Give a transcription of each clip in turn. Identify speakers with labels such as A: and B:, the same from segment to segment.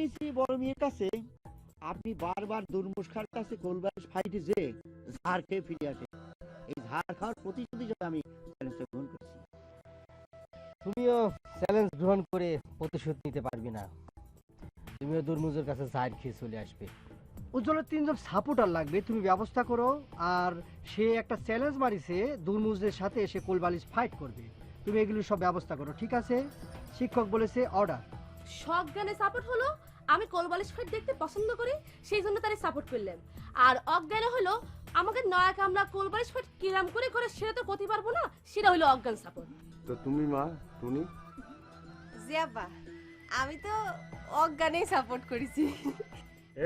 A: শুনেছি বড় মেয়ের কাছে আপনি বারবার দুর্মুষ্কার কাছে কোলবাস ফাইটে যে ঝাড় খেয়ে ফিরে আসে। এই ঝাড় খাওয়ার প্রতিশোধ হিসেবে আমি চ্যালেঞ্জটা গ্রহণ করছি।
B: তুমিও চ্যালেঞ্জ গ্রহণ করে প্রতিশোধ নিতে পারবি না, তুমিও দুর্মুজের কাছে ঝাড় খেয়ে চলে আসবে। উজ্জ্বলের 3জন সাপোর্টার লাগবে, তুমি ব্যবস্থা করো। আর সে একটা চ্যালেঞ্জ মারিছে দুর্মুজের সাথে এসে কোলবালিশ ফাইট করবে, তুমি এগুলো সব ব্যবস্থা করো, ঠিক আছে? শিক্ষক বলেছে অর্ডার।
C: সজ্ঞানে সাপোর্ট হলো আমি কোলবালিশ ফাইট দেখতে পছন্দ করি, সেই জন্য তারে সাপোর্ট করলাম। আর অজ্ঞানে হলো আমাকে নয়া কামলা কোলবালিশ ফাইট কিরাম করে করে সেটা তো করতে পারবো না, সেটা হলো অজ্ঞান সাপোর্ট।
D: তো তুমি মা টুনি?
E: জিয়াপা আমি তো অজ্ঞানেই সাপোর্ট করেছি।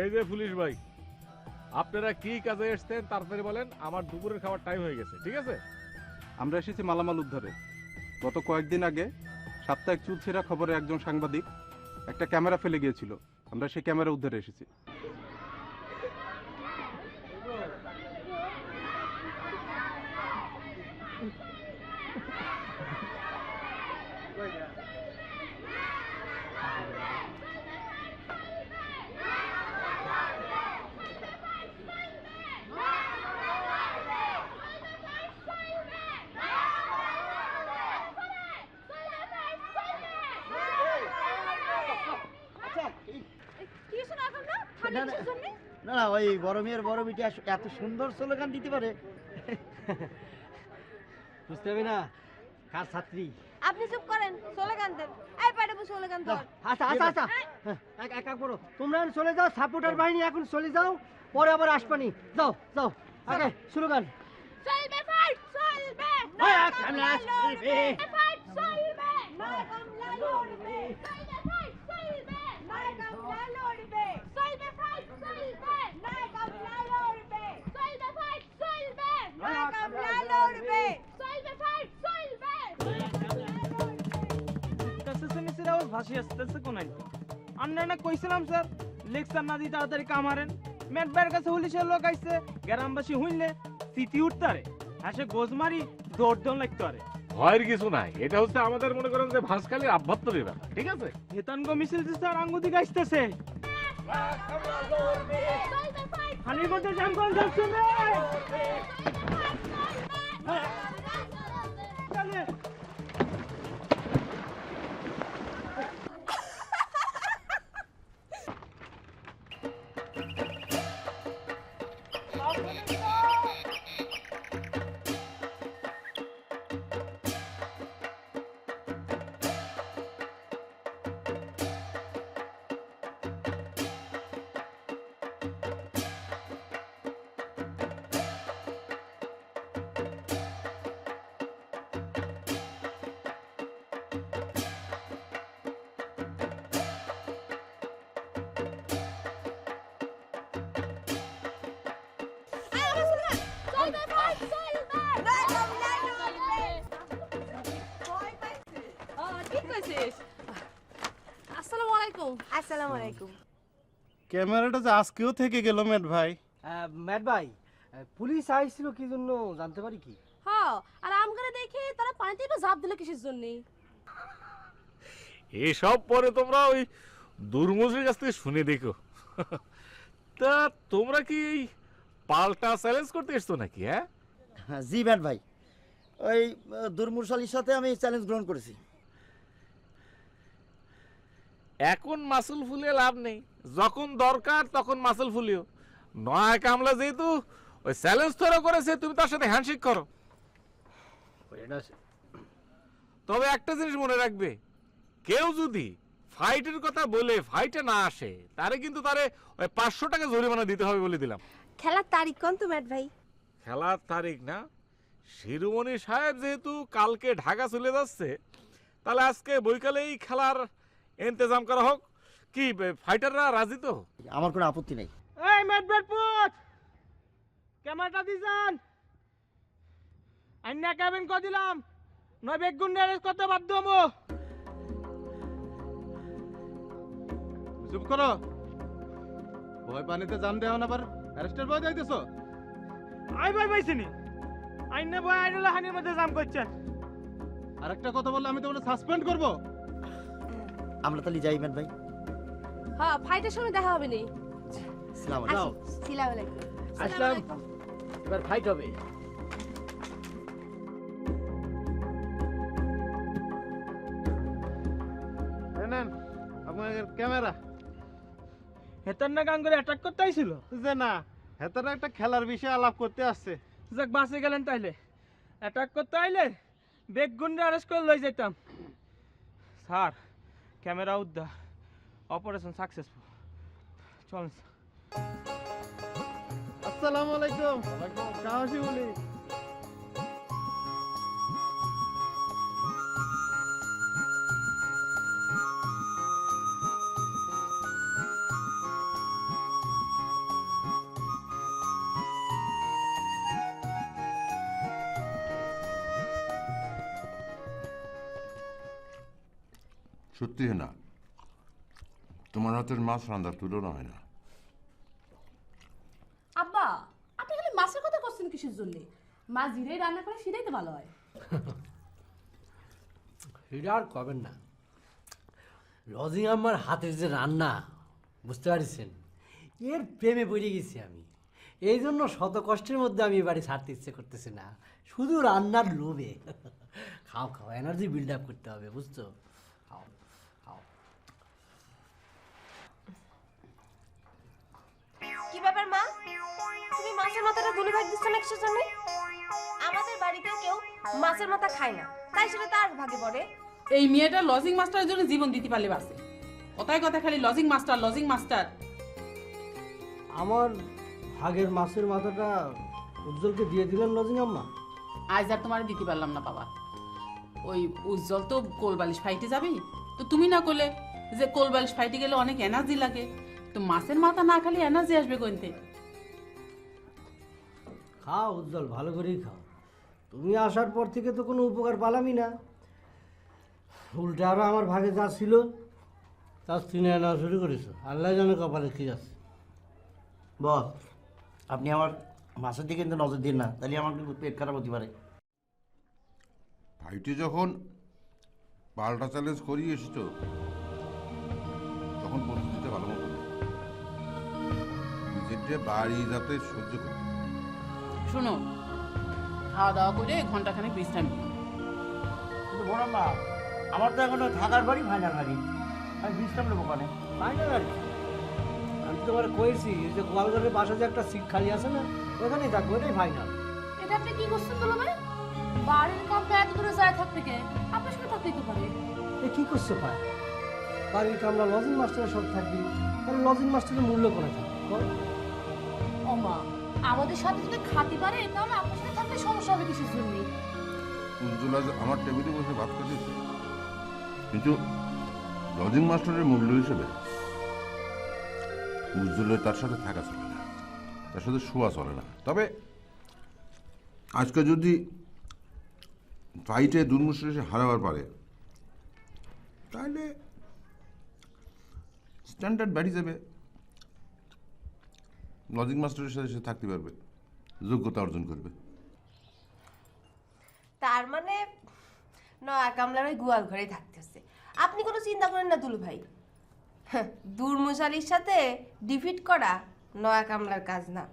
F: এই যে পুলিশ ভাই, আপনারা কি কাজে এসেছেন তারপরে বলেন, আমার দুপুরের খাবার টাইম হয়ে গেছে, ঠিক আছে?
D: আমরা এসেছি মালামাল উদ্ধারে। গত কয়েকদিন আগে সাপ্তাহিক চুলছেরা খবরে একজন সাংবাদিক একটা ক্যামেরা ফেলে গিয়েছিল, আমরা সেই ক্যামেরা উদ্ধারে এসেছি।
A: না না, ওই বড় মেয়ের বড় বিটি এত সুন্দর স্লোগান দিতে পারে।
B: বুঝতে হবে না কার ছাত্রী।
E: আপনি চুপ করেন, স্লোগান দেন। এই পাঠাবো স্লোগান ধর।
B: আচ্ছা আচ্ছা আচ্ছা, এক এক করো, তোমরা চলে যাও, সাপোর্টার বাহিনী এখন চলে যাও, পরে আবার আসবানি। যাও যাও, আগে স্লোগান।
C: চলবে ফাইট চলবে,
A: ফাইট চলবে,
C: ফাইট চলবে,
E: নয়া কামলা লড়বে,
C: চলবে ফাইট চলবে,
E: নয়া কামলা লড়বে,
C: চলবে ফাইট চলবে,
E: নয়া কামলা লড়বে,
C: চলবে ফাইট চলবে,
E: নয়া কামলা লড়বে।
C: চলবে ফাইট চলবে।
G: কাছে আওয়াজ ভাসি আসতেছে কোন আইতে? আপনারা কইছিলাম স্যার লেকচার না দিতে তাড়াতাড়ি কামারেন। মেটবার কাছে পুলিশের লোক আইছে, গ্রামবাসী হইলে সিটি উঠতারে, হাসে গোজমারি দৌড় দৌড় লাগতে পারে।
F: ভয়ের কিছু নাই, এটা হচ্ছে আমাদের মনে করেন যে ভাসখালীর আভ্যন্তরীণ ব্যাপার, ঠিক আছে?
G: হেতানগ মিছিল যে স্যার আঙ্গুদি গাইতেছে, হানির মধ্যে জাম কোন যাচ্ছে না। চলে
C: চলবে ফাইট চলবে,
E: নয়া কামলা লড়বে। ভয় পাইছে।
C: ঠিক কইছিস। আসসালামু আলাইকুম।
E: আসসালামু আলাইকুম।
D: ক্যামেরাটা যে আজকেও থেকে গেল মেট ভাই।
B: ম্যাট ভাই, পুলিশ আইছিল কি জন্য জানতে পারি কি?
C: হ্যাঁ, আর আমগারে দেখে তারা পানিতে বা জাপ দিল কিসের জন্য?
F: এসব পরে তোমরা ওই দুর্মুজের কাছ থেকে শুনে দেখো। তা তোমরা কি এই পাল্টা চ্যালেঞ্জ করতে এসছো নাকি? হ্যাঁ
A: জি ম্যাট ভাই, ওই দুর্মুশালির সাথে আমি চ্যালেঞ্জ গ্রহণ করেছি।
F: এখন মাসুল ফুলিয়ে লাভ নেই, যখন দরকার তখন মাসুল ফুলিও। নয়া কামলা যেহেতু ওই চ্যালেঞ্জ তৈরি করেছে, তুমি তার সাথে হ্যান্ডশেক করো। তবে একটা জিনিস মনে রাখবে, কেউ যদি ফাইটের কথা বলে ফাইটে না আসে, তারে কিন্তু তারে ওই 500 টাকা জরিমানা দিতে হবে বলে দিলাম।
E: খেলার তারিখ কোন তো ম্যাট ভাই?
F: খেলার তারিখ না, শিরোমণি সাহেব যেহেতু কালকে ঢাকা চলে যাচ্ছে, তাহলে আজকে বৈকালেই খেলার ইন্তজাম করা হোক। কি ফাইটাররা রাজি তো?
A: আমার কোনো আপত্তি নেই।
G: এই মেটবার পুত, ক্যামেরাটা দি যান। আইনা কেবিন কো দিলাম, নয় বেগুন অ্যারেস্ট করতে বাধ্য হবো।
D: চুপ করো, ভয় পানিতে জান দেও না, আবার অ্যারেস্টের ভয় যাইতেছো?
G: আই ভাই পাইছিনি, আইনা ভয় আইনলা হানির মধ্যে জাম করছেন।
D: আর একটা কথা বললে আমি তোমাকে সাসপেন্ড করব।
A: আমরা তাহলে যাই ম্যাট ভাই।
C: হ্যাঁ ফাইটের সময় দেখা হবে নি।
B: আসসালামু
C: আসি।
B: আলাইকুম।
C: আসসালামু আলাইকুম।
B: আসলাম। এবার ফাইট হবে।
G: নেন আপনাদের ক্যামেরা। হেতার না গান করে অ্যাটাক করতে আইছিল যে না, হেতার একটা খেলার বিষয়ে আলাপ করতে আসছে। যাক বাঁচে গেলেন তাইলে। অ্যাটাক করতে আইলে বেগুনরে অ্যারেস্ট করে লই যেতাম। স্যার ক্যামেরা উদ্ধার, অপারেশন সাকসেসফুল। চলেন। আসসালামু আলাইকুম। সাহসী বলি।
H: সত্যি না, তোমার হাতের মাছ রান্নার তুলনা হয় না।
C: আব্বা আপনি খালি মাছের কথা করছেন কিসের জন্য? মাছ জিরেই রান্না করে সেটাই তো ভালো হয়।
B: এটা আর করবেন না। লজিং আমার হাতের যে রান্না, বুঝতে পারছেন, এর প্রেমে পড়ে গেছি আমি। এই জন্য শত কষ্টের মধ্যে আমি বাড়ি ছাড়তে ইচ্ছে করতেছি না, শুধু রান্নার লোভে। খাও খাও, এনার্জি বিল্ড আপ করতে হবে, বুঝছো? খাও খাও।
E: কি ব্যাপার মা, তুমি মাছের মাথাটা দুলি ভাগ দিচ্ছ না কিসের জন্য? আমাদের বাড়িতেও কেউ মাছের মাথা খায় না, তাই সেটা তার ভাগে পড়ে।
I: এই মেয়েটা লজিং মাস্টারের জন্য জীবন দিতে পারলে বাসে। কথায় কথা খালি লজিং মাস্টার লজিং মাস্টার।
B: আমার ভাগের মাছের মাথাটা উজ্জ্বলকে দিয়ে দিলেন লজিং আম্মা?
I: আজ আর তোমার দিতে পারলাম না বাবা। ওই উজ্জ্বল তো কোলবালিশ ফাইটে যাবে, তো তুমি না করলে যে কোলবালিশ ফাইটে গেলে অনেক এনার্জি লাগে, তো মাছের মাথা না খালি এনার্জি আসবে কোনতে?
B: খাও উজ্জ্বল, ভালো করেই খাও। তুমি আসার পর থেকে তো কোনো উপকার পালামই না, উল্টে আরো আমার ভাগে যা ছিল তার চিনে আনা শুরু করেছো। আল্লাহ জানে কপালে কি আছে।
A: বস, আপনি আমার মাছের দিকে কিন্তু নজর দিন না, তাহলে আমার কিন্তু পেট খারাপ হতে পারে।
H: ফাইটে যখন পাল্টা চ্যালেঞ্জ করিয়ে এসেছো, তখন প্রস্তুতিটা ভালো মতো নাও। নিজেরটা বাড়ি যাতে সহ্য করতে।
I: শোনো, খাওয়া দাওয়া করে ঘন্টাখানেক বিশ্রাম নিই।
A: কিন্তু বড় মা, আমার তো এখনো থাকার বাড়ি ফাইনাল বাড়ি, আমি বিশ্রাম নেবো ওখানে।
B: ফাইনাল আর কি, আমি তোমার কয়েছি যে গোয়ালঘরের বাসা যে একটা সিট খালি আছে না, ওখানেই থাকবো, ওটাই ফাইনাল।
C: এটা আপনি কি করছেন বলো ভাই? বাড়ির কামটা এত দূরে যায় থাকতে কে? আপনার সাথে থাকতেই তো পারে।
B: এ কি করছো পায়? বাড়ির কামলা লজিং মাস্টারের সাথে থাকবি, তাহলে লজিং মাস্টারের মূল্য করে থাকবে বল?
C: ও মা, আমাদের সাথে যদি খাতে পারে তাহলে আপনার সাথে থাকলে সমস্যা হবে কিসের জন্য?
H: উজ্জ্বলা আমার টেবিলে বসে ভাত খাচ্ছে, কিন্তু লজিং মাস্টারের মূল্য হিসেবে উজ্জ্বলের তার সাথে থাকা চলে না, তার সাথে শোয়া চলে না। তবে আজকে যদি ফাইটে দুর্মুষে এসে হারাবার পারে, তাহলে স্ট্যান্ডার্ড বেড়ে যাবে, লজিং মাস্টারের সাথে সে থাকতে পারবে, যোগ্যতা অর্জন করবে।
E: তার মানে নয়া কামলার ওই গোয়াল ঘরে থাকতেছে। আপনি কোনো চিন্তা করেন না দুলু ভাই, দুর্মশালির সাথে ডিফিট করা নয়া কামলার কাজ না।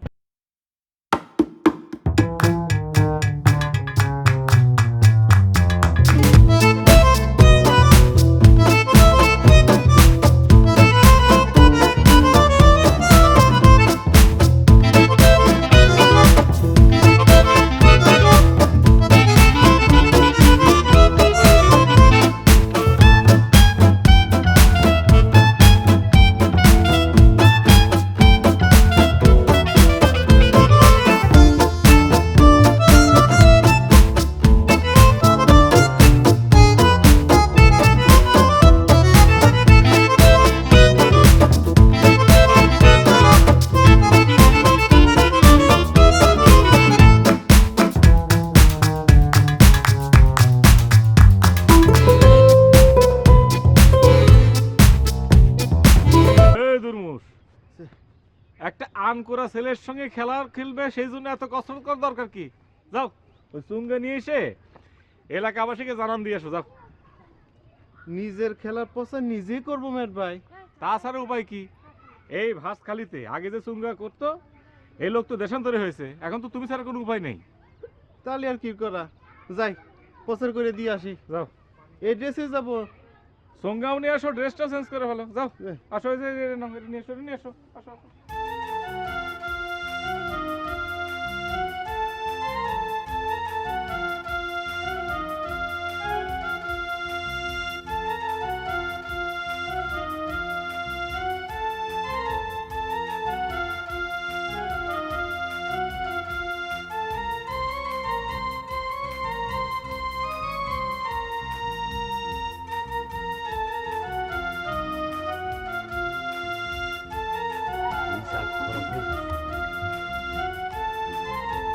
F: একটা আন করা ছেলের সঙ্গে খেলবে, সেই জন্য এত কসরত করার দরকার কি? যাও ওই চুঙ্গে নিয়ে এসে এলাকাবাসীকে জানান দিয়ে আসো, যাও।
G: নিজের খেলার প্রচার নিজেই করবো মেট ভাই,
F: তাছাড়া উপায় কি? এই ভাসখালিতে আগে যে চুঙ্গা করতো এই লোক তো দেশান্তরে হয়েছে, এখন তো তুমি ছাড়া কোনো উপায় নেই।
D: তাহলে আর কি করা, যাই প্রচার করে দিয়ে আসি।
F: যাও,
D: এই ড্রেসে যাবো।
F: সঙ্গাও নিয়ে আসো, ড্রেসটা চেঞ্জ করে ফেলো। যাও আসো, এই যে নাও, এটা নিয়ে এসো, এটা নিয়ে এসো, আসো আসো।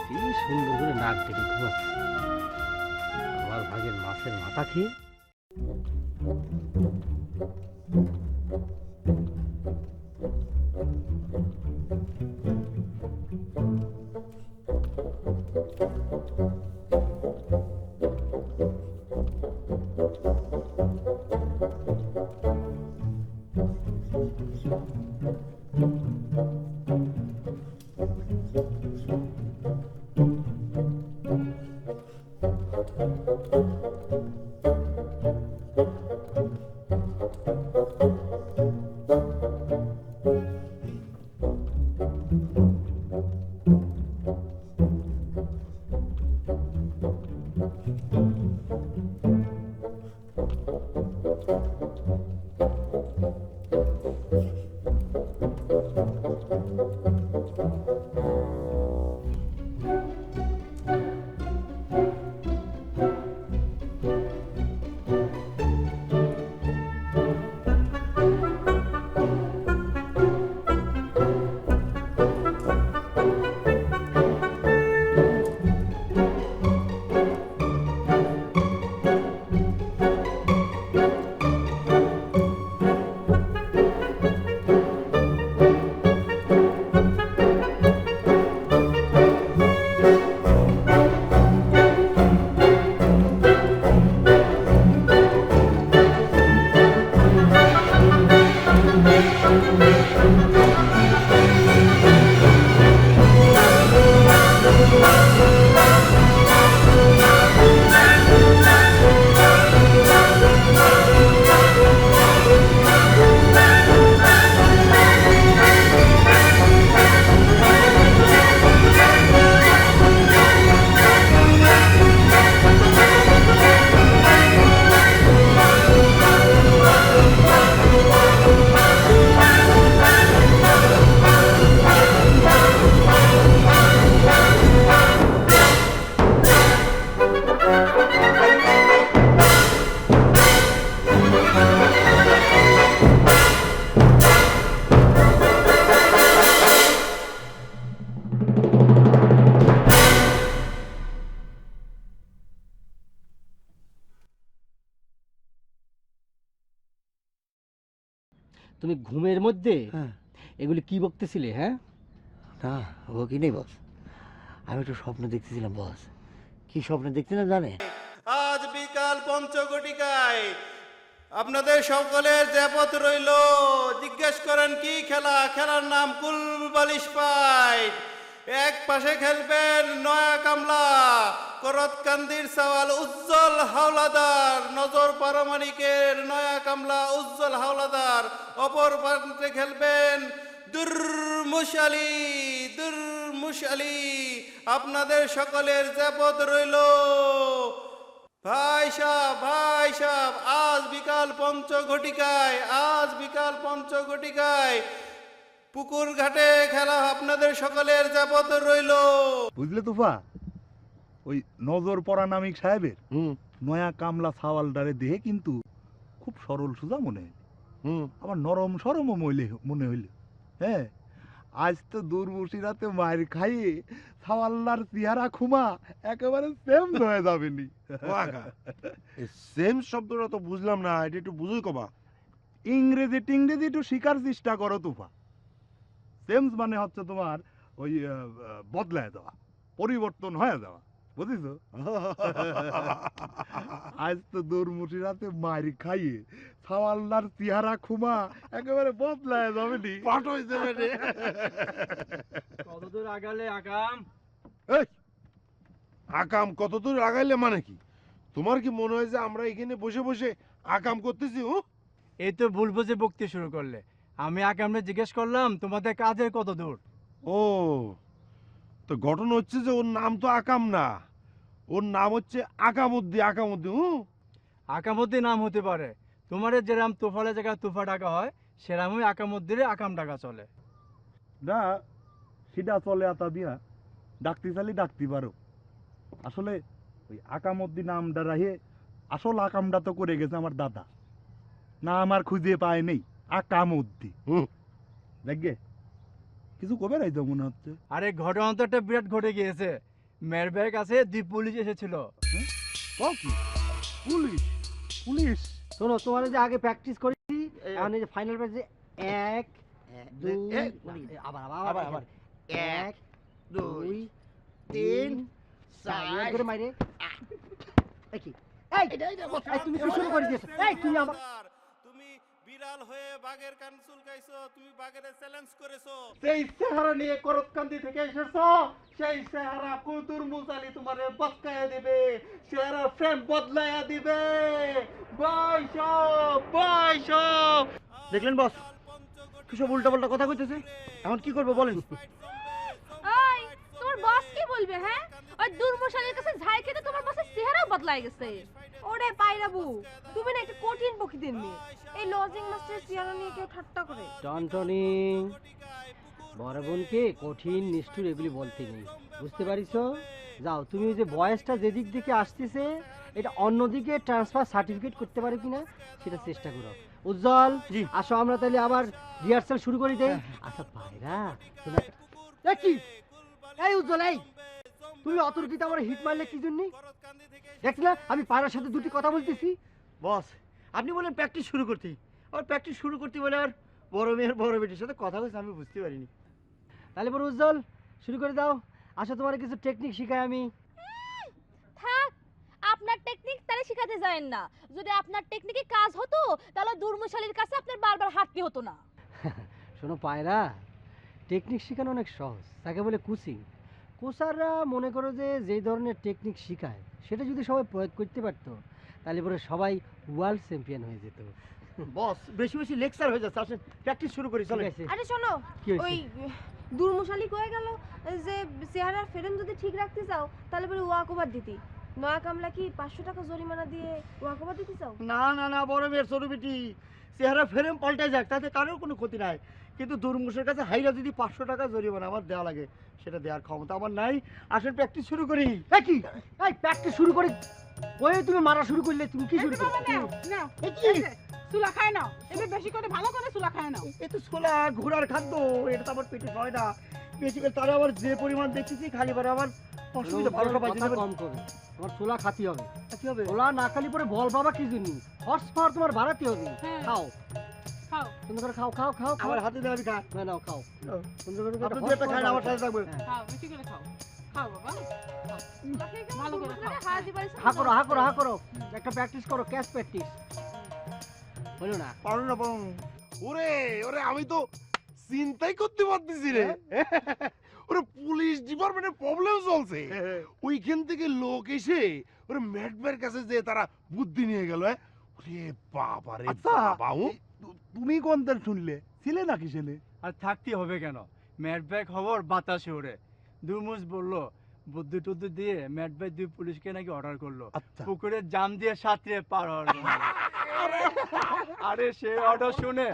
B: কি সুন্দর করে নাক ডেকে ঘুমাচ্ছে, আমার ভাগের মাছের মাথা খেয়ে। তুমি ঘুমের মধ্যে এগুলি কি বকতেছিলে? হ্যাঁ
A: না ও কি নেই বস, আমি একটু স্বপ্ন দেখতেছিলাম বস। কি স্বপ্ন দেখছিলাম জানে?
J: আজ বিকাল পঞ্চঘটিকায় আপনাদের সকলের জাপত রইল। জিজ্ঞেস করেন কি খেলা? খেলার নাম কুলবালিশ ফাইট। এক পাশে খেলবেন নয়া কামলা, করতকান্দির সওয়াল উজ্জ্বল হাওলাদার, নজর পারমাণিকের নয়া কামলা উজ্জ্বল হাওলাদার। অপর প্রান্তে খেলবেন দুর্মুশ আলী। আপনাদের সকলের জাপত রইল। ভাই সাহেব আজ বিকাল পঞ্চঘটিকায় পুকুর ঘাটে খেলা আপনাদের সকলের জাপত রইল।
K: বুঝলে তুফা, ওই নজর পরা নামিক সাহেবের নয়া কামলা সাওয়ালদারে দেহে কিন্তু খুব সরল সোজা মনে হয়, আবার নরম সরমও মনে হইল। হ্যাঁ, আজ তো দুর্বশিরাতে মায়ের খাইয়ে সাওয়াল্লার চেহারা খুমা একেবারে সেম হয়ে যাবেনি।
J: সেম শব্দটা তো বুঝলাম না, এটা একটু বুঝুই কবা।
K: ইংরেজি একটু শিকার চেষ্টা করো তুফা। সেমস মানে হচ্ছে তোমার ওই বদলায় যাওয়া, পরিবর্তন হয়ে যাওয়া, বুঝিস? আজ তো দৌড়মুটি রাতে মারি খাইয়ে সাওয়ালদার চেহারা খুমা একেবারে বদলায় যাবে নি।
J: পাঠ হইছে বেটে।
G: কতদূর আগালে আকাম?
J: এই, আকাম কতদূর আগাইলে মানে কি? তোমার কি মনে হয় যে আমরা এখানে বসে বসে আকাম করতেছি?
G: এই তো ভুল বুঝে বকতে শুরু করলে। আমি আকামে জিজ্ঞেস করলাম তোমাদের কাজের কত দূর।
J: ও, তো ঘটনা হচ্ছে যে ওর নাম তো আকাম না, ওর নাম হচ্ছে আকামুদ্দি। আকামুদ্দি
G: আকামুদ্দি নাম হতে পারে, তোমার যেরাম তোফালে জায়গায় তুফা ডাকা হয় সেরামই আকামুদ্দিরে আকাম ডাকা চলে।
K: না সেটা চলে আতা দিয়া ডাকতে চালি ডাকতে পারো। আসলে ওই আকামুদ্দিন নামটা রাহে আসল আকামটা তো করে গেছে আমার দাদা, না আমার খুঁজে পায় নেই আকামুদ্দি। দেখবে কিছু কবে নাই তো মনে হচ্ছে।
G: আরে ঘটনা তো একটা বিরাট ঘটে গিয়েছে। মেয়ের ভাইয়ের কাছে 2 পুলিশ এসেছিল।
K: পুলিশ? পুলিশ?
B: শোনো, তোমার যে আগে প্র্যাকটিস করেছি, এখন এই যে ফাইনাল প্র্যাকটিসে 1 2 আবার আবার আবার আবার 1 2 3 4 করে মাইরে। এই কি? এই তুমি শুরু করে দিয়েছো। এই তুমি আমার
J: তুমি বিড়াল হয়ে বাঘের কান চুলকাইছো, তুমি বাঘের চ্যালেঞ্জ করেছো।
A: সেই চেহারা নিয়ে করতকান্দি থেকে এসেছো, সেই চেহারা কুতুর মুসালি তোমারে বদকায়া দিবে, চেহারা ফ্রেম বদলায়া দিবে। দেখলেন বস, কিসব উল্টা পাল্টা কথা কইতেছে? এখন কি করবো বলেন?
C: ওই তোমার বস কি বলবে? হ্যাঁ, ওই দুর্মশালের কাছে ঝাই খেতে তোমার বসের চেহারাও বদলায় গেছে।
E: ওরে পাইরাবু, তুমি না একটা কঠিন প্রকৃতির মেয়ে। এই লজিং মাস্টারের চেহারা নিয়ে কেউ ঠাট্টা করে?
B: টনটনি, বড় বোনকে কঠিন নিষ্ঠুর এগুলি বলতে নেই, বুঝতে পারিস? যাও, তুমি ওই যে বয়সটা যেদিক দিকে আসতেছে এটা অন্যদিকে ট্রান্সফার সার্টিফিকেট করতে পারে কিনা সেটা চেষ্টা করো। উজ্জ্বল, আসো আমরা তাহলে আবার রিহার্সাল শুরু করে দেই। আচ্ছা পায়রা, কি এই উজ্জ্বল, এই তুমি অতর্কিত আমার হিট মারলে কি জন্য? দেখছি না আমি পায়রার সাথে দুটি কথা বলতেছি।
A: বস, আপনি বলেন প্র্যাকটিস শুরু করতে, আর প্র্যাকটিস শুরু করতে বলে আর বড় মেয়ের বড় বেটির সাথে কথা বলছে আমি বুঝতে পারিনি।
B: তাহলে পরে উজ্জ্বল শুরু করে দাও। আসো তোমার কিছু টেকনিক শিখাই আমি।
C: থাক, আপনার টেকনিক তারে শিখাতে যায়েন না। যদি আপনার টেকনিকে কাজ হতো তাহলে দুর্মশালীর কাছে আপনার বারবার হাঁটতে হতো না।
B: শোনো পায়রা, টেকনিক শেখানো অনেক সহজ, তাকে বলে কোচিং। কোচাররা মনে করো যে যেই ধরনের টেকনিক শেখায় সেটা যদি সবাই প্রয়োগ করতে পারতো তাহলে পরে সবাই ওয়ার্ল্ড চ্যাম্পিয়ন হয়ে যেত।
A: বস, বেশি বেশি লেকচার হয়ে যাচ্ছে, আসেন প্র্যাকটিস শুরু করি। চলে
E: আরে শোনো,
B: কি হয়েছে?
E: ওই দুর্মশালী কয়ে গেল যে চেহারার ফ্রেম যদি ঠিক রাখতে চাও তাহলে পরে ওয়াকওভার দিতি। নয়া কামলা কি 500 টাকা জরিমানা দিয়ে ওয়াকওভার দিতে চাও?
A: না না না, বড় মেয়ের ছোট বেটি, চেহারা ফ্রেম পাল্টায় যাক তাতে কারোর কোনো ক্ষতি নাই, কিন্তু দুর্মুষের কাছে হাইরা যদি 500 টাকা জরিমানা আমার দেওয়া লাগে সেটা দেওয়ার ক্ষমতা আমার নাই। আসেন প্র্যাকটিস শুরু করি।
B: এই কি? এই প্র্যাকটিস শুরু করি? ওই তুমি মারা শুরু করলে, তুমি কি শুরু করলে?
I: না,
A: এই কি?
I: সুলা খায় নাও, এবার বেশি করে ভালো করে সুলা খায় নাও।
A: এ তো ছোলা ঘোড়ার খাদ্য, এটা তো আমার পেটে হয় না। বেশি করে তারা আবার যে পরিমাণ দেখতেছি খালি বারে আমার অসুবিধা, ভালোটা পাইছে
B: কথা কম করবে, তোমার ছোলা খাতি হবে।
A: কি হবে?
B: ছোলা না খালি পরে বল বাবা কি জন্য, হর্স পাওয়ার তোমার বাড়াতে হবে।
I: হ্যাঁ।
B: খাও
I: খাও,
B: সুন্দর করে, খাও খাও খাও খাও।
A: আমার হাতে দিয়ে আমি খাই।
B: না নাও খাও সুন্দর করে।
A: আপনি দুই একটা খান, আমার সাথে থাকবে।
I: খাও, বেশি করে খাও। খাও বাবা, খাও। ভালো করে খাও।
B: হা করো হা করো হা করো, একটা প্র্যাকটিস করো, ক্যাচ প্র্যাকটিস। বলো না
A: পারো না পারো।
J: ওরে ওরে, আমি তো চিন্তাই করতে পারতেছি রে। ওরে পুলিশ ডিপার্টমেন্টের প্রবলেম চলছে, ওইখান থেকে লোক এসে ওরে ম্যাডবের কাছে যে তারা বুদ্ধি নিয়ে গেল। ওরে বাবা রে বাবা।
K: তুমি কোন তেল শুনলে? ছিলে নাকি ছেলে?
G: আর থাকতে হবে কেন, ম্যাট ব্যাগ খবর বাতাসে ওড়ে। দুমুস বললো বুদ্ধি টুদ্ধি দিয়ে ম্যাট ব্যাগ 2 পুলিশকে নাকি অর্ডার করলো পুকুরে জাম দিয়ে সাঁতরে পার হওয়ার জন্য। আরে সে অর্ডার শুনে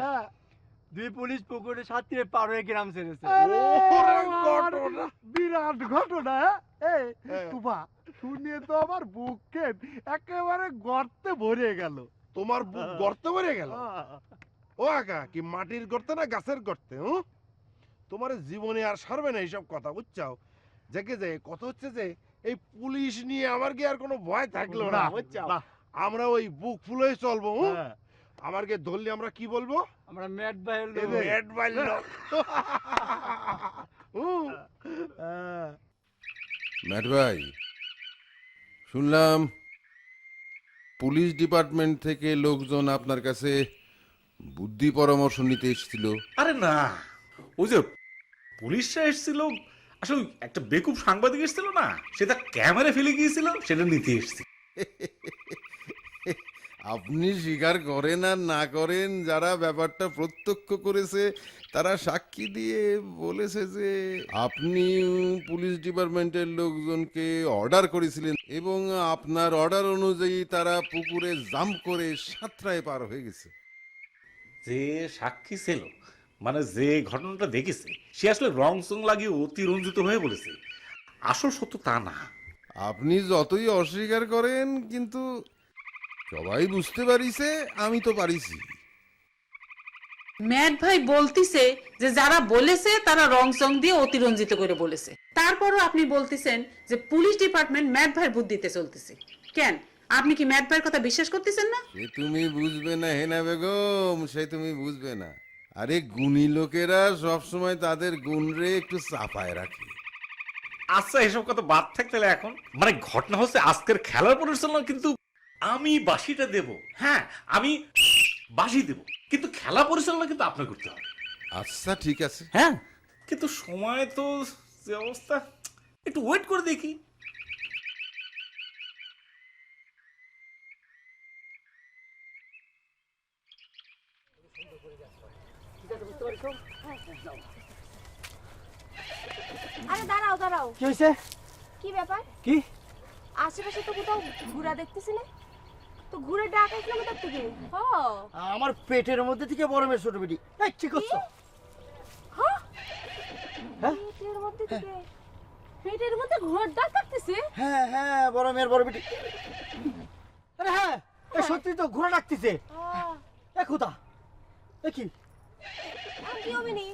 G: 2 পুলিশ পুকুরে সাঁতরে পার হয়ে গ্রাম ছেড়েছে।
K: বিরাট ঘটনা। তুফা শুনিয়ে তো আমার বুককে একেবারে গর্তে ভরে গেল।
J: তোমার বুক গর্তে ভরে গেল? ও আকা, কি মাটির গর্তে না গাছের গর্তে? তোমার জীবনে আর সারবে না এইসব কথা, বুঝছাও? দেখে যে কথা হচ্ছে যে এই পুলিশ নিয়ে আমার কি আর কোনো ভয় থাকলো না, বুঝছাও? আমরা ওই বুক ফুলে চলবো। আমার কে ধরলে আমরা কি বলবো?
G: আমরা ম্যাট বাইল
J: ম্যাট বাইল।
H: ম্যাট ভাই, শুনলাম পুলিশ ডিপার্টমেন্ট থেকে লোকজন আপনার কাছে বুদ্ধি পরামর্শ নিতে এসেছিল।
F: আরে না, ওই যে পুলিশরা এসেছিল, আসলে একটা বেকুব সাংবাদিক এসেছিল না, সেটা ক্যামেরা ফেলে গিয়েছিল, সেটা নিতে এসেছি।
H: আপনি স্বীকার করেন আর না করেন, যারা ব্যাপারটা প্রত্যক্ষ করেছে তারা সাক্ষী দিয়ে বলেছে যে আপনি পুলিশ ডিপার্টমেন্টের লোকজনকে অর্ডার করেছিলেন এবং আপনার অর্ডার অনুযায়ী তারা পুকুরে জাম্প করে সাঁতরায় পার হয়ে গেছে।
F: যে সাক্ষী ছিল, মানে যে ঘটনাটা দেখেছে, সে আসলে রং সং লাগিয়ে অতিরঞ্জিত হয়ে বলেছে, আসল সত্য তা না।
H: আপনি যতই অস্বীকার করেন কিন্তু সবাই বুঝতে পারিছে আমি তো পারিছি।
I: ম্যাট ভাই বলতিছে যে যারা বলেছে তারা রং সং দিয়ে অতিরঞ্জিত করে বলেছে, তারপরও আপনি বলতেছেন যে পুলিশ ডিপার্টমেন্ট ম্যাট ভাইয়ের বুদ্ধিতে চলতেছে। কেন, আপনি কি ম্যাট ভাইয়ের কথা বিশ্বাস করতেছেন না?
H: সে তুমি বুঝবে না হেনা বেগম, সে তুমি বুঝবে না। আরে গুণী লোকেরা সবসময় তাদের গুণরে একটু চাপায় রাখে।
F: আচ্ছা, এসব কথা বাদ থাকতে এখন মানে ঘটনা হচ্ছে আজকের খেলার পরিচালনা কিন্তু আমি বাঁশিটা দেব, হ্যাঁ আমি বাঁশি দেব, কিন্তু খেলা পরিচালনা কিন্তু আপনার করতে হবে।
H: আচ্ছা ঠিক আছে,
F: হ্যাঁ কিন্তু সময় তো যে অবস্থা, একটু ওয়েট করে দেখি।
C: আরে দাঁড়াও দাঁড়াও,
B: কি হয়েছে?
C: কি ব্যাপার?
B: কি
C: আশেপাশে তো কোথাও ঘোড়া দেখতেছি না, তো ঘুরে ডাক আসলো কোথার থেকে? ও
A: আমার পেটের মধ্যে থেকে বড় মেয়ে ছোট বেটি। এই কি করছো?
C: হ্যাঁ
A: হ্যাঁ?
C: পেটের মধ্যে থেকে, পেটের মধ্যে ঘোড়ার ডাক ডাকতেছে?
A: হ্যাঁ হ্যাঁ, বড় মেয়ের বড় বেটি। আরে হ্যাঁ, এই সত্যি তো ঘোড়া ডাকতেছে। এ কোথা? এ কি?
C: আর কি হবে নি?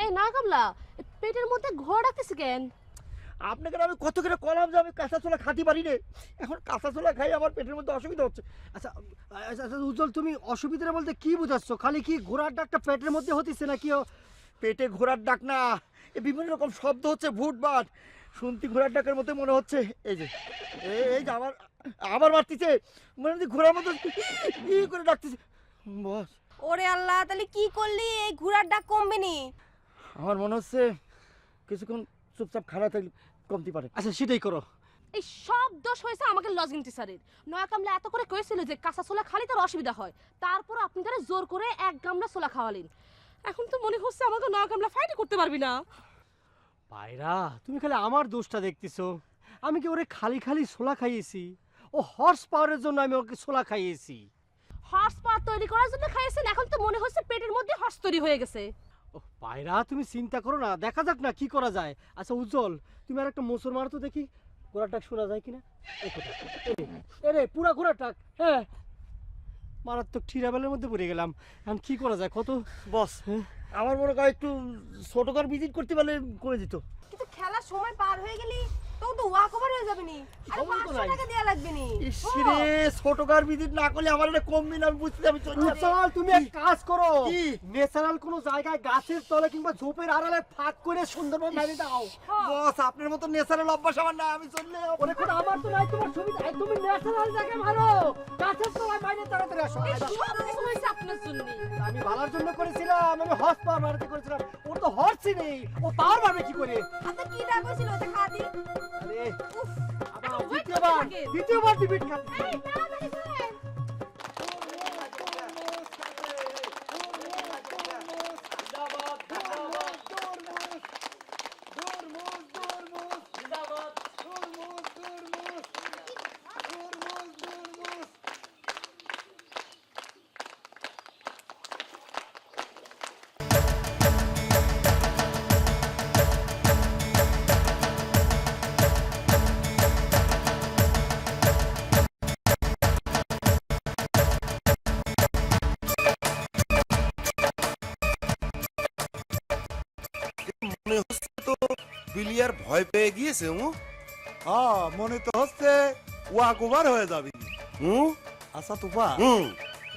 C: এই না কামলা, পেটের মধ্যে ঘোড়া ডাকতেছে কেন?
A: আপনাকে আমি কত করে কলাম যে আমি কাঁচা ছোলা খাতে পারি রে, এখন কাঁচা ছোলা খাই আমার পেটের মধ্যে অসুবিধা হচ্ছে।
B: আচ্ছা আচ্ছা আচ্ছা, উজ্জ্বল তুমি অসুবিধা বলতে কি বোঝাচ্ছ? খালি কি ঘোড়ার ডাকটা পেটের মধ্যে হতিছে নাকি?
A: পেটে ঘোড়ার ডাক না, এ বিভিন্ন রকম শব্দ হচ্ছে ভুটভাট, শুনতি ঘোড়ার ডাকের মতো মনে হচ্ছে। এই যে এই যে আমার আবার মারতেছে, মনে হচ্ছে ঘোড়ার মতো ই করে ডাকতেছে। বস,
E: ওরে আল্লাহ, তাহলে কি করলি? এই ঘোড়ার ডাক কমবে নি?
A: আমার মনে হচ্ছে কিছুক্ষণ চুপচাপ খাড়া থাকলে কমতে পারে।
B: আচ্ছা সেটাই করো।
C: এই সব দোষ হয়েছে আমাকে লজিং টিচারের। নয়া কামলা এত করে কইছিল যে কাঁচা ছোলা খালি তার অসুবিধা হয়, তারপর আপনি তারা জোর করে এক গামলা ছোলা খাওয়ালেন। এখন তো মনে হচ্ছে আমাকে নয়া কামলা ফাইট করতে পারবি না।
B: পায়রা, তুমি খালি আমার দোষটা দেখতেছো। আমি কি ওরে খালি খালি ছোলা খাইয়েছি? ও হর্স পাওয়ারের জন্য আমি ওকে ছোলা খাইয়েছি।
C: হর্স পাওয়ার তৈরি করার জন্য খাইয়েছেন, এখন তো মনে হচ্ছে পেটের মধ্যে হর্স তৈরি হয়ে গেছে।
B: ও পায়রা, তুমি চিন্তা করো না, দেখা যাক না কি করা যায়। আচ্ছা উজ্জ্বল, তুমি আর একটা মোচর মারো তো দেখি ঘোড়ার ডাক শোনা যায় কিনা। এরে পুরা ঘোড়ার ডাক, হ্যাঁ মারাত্মক ঠিরাবেলের মধ্যে পড়ে গেলাম। এখন কি করা যায় কত?
A: বস, আমার মনে হয় একটু ছোটকার ভিজিট করতে পারলে করে দিত।
E: কিন্তু খেলার সময় পার হয়ে গেলি তো তো ওয়াক ওভার হয়ে যাবে নি, আর
A: সময় তো
E: 500
A: নাই।
E: টাকা দেয়া লাগবে নি।
A: ইসরে, ছোটকার ভিজিট না করলে আমার এটা কমবে না, আমি বুঝতে আমি চলে যাচ্ছি।
B: উজ্জ্বল, তুমি এক কাজ করো,
A: কি?
B: ন্যাচারাল কোনো জায়গায় গাছের তলে কিংবা ঝোপের আড়ালে ফাঁক করে সুন্দরভাবে মেরে দাও।
A: বস, আপনার মতো ন্যাচারাল অভ্যাস আমার না, আমি চললে
B: ওরে কোন আমার তো নাই, তোমার সুবিধা। তুমি ন্যাচারাল জায়গায় মারো, গাছের তলায় বাইরে তাড়াতাড়ি আসো।
C: এই সব কিছু হয়েছে আপনার জন্য।
B: আমি ভালোর জন্য করেছিলাম, আমি হর্স পাওয়ার মারতে করেছিলাম। ওর তো হর্সই নেই, ও পাওয়ার মারবে কি করে?
E: আচ্ছা কি ডাক হয়েছিল ওটা খাদি?
B: আরে
E: উফ,
B: আবার
C: wait
B: দ্বিতীয়বার
C: করতে থাকে।
B: দ্বিতীয়বার ডিবিট খাচ্ছি।
C: এই তাড়াতাড়ি করেন।
J: মনে হচ্ছে তো বিলিয়ার ভয় পেয়ে গিয়েছে।
K: হ্যাঁ, মনে তো হচ্ছে ওয়াক ওভার হয়ে যাবে। আচ্ছা তুফা,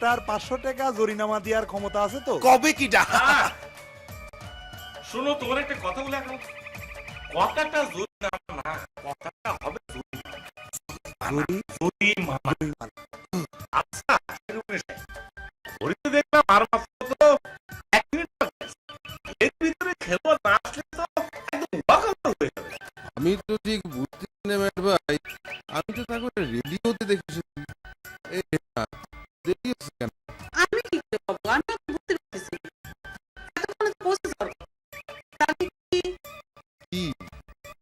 K: তার 500 টাকা জরিনামা দেওয়ার ক্ষমতা আছে তো?
J: কবে কিটা?
F: শোনো, তোমার একটা কথা বলে এখন, কথাটা জরুরি না, কথাটা হবে জরুরি। যদি মানা। আচ্ছা ঘড়িতে দেখলাম আর মাত্র তো 1 মিনিট বাকি আছে। এর ভিতরে খেলোয়াড় না আসলে তো একদম ওয়াকাউট হয়ে যাবে।
H: আমি তো ঠিক বুঝতেছি না ম্যাট ভাই, আমি তো তারপরে রেডিওতে দেখেছি। এই না, দেরি হচ্ছে কেন?
I: আমি কি করে পাবো? আমি তো বুঝতে পারতেছি না। এতক্ষণে তো পৌঁছে যাবো। তাহলে কি
H: কি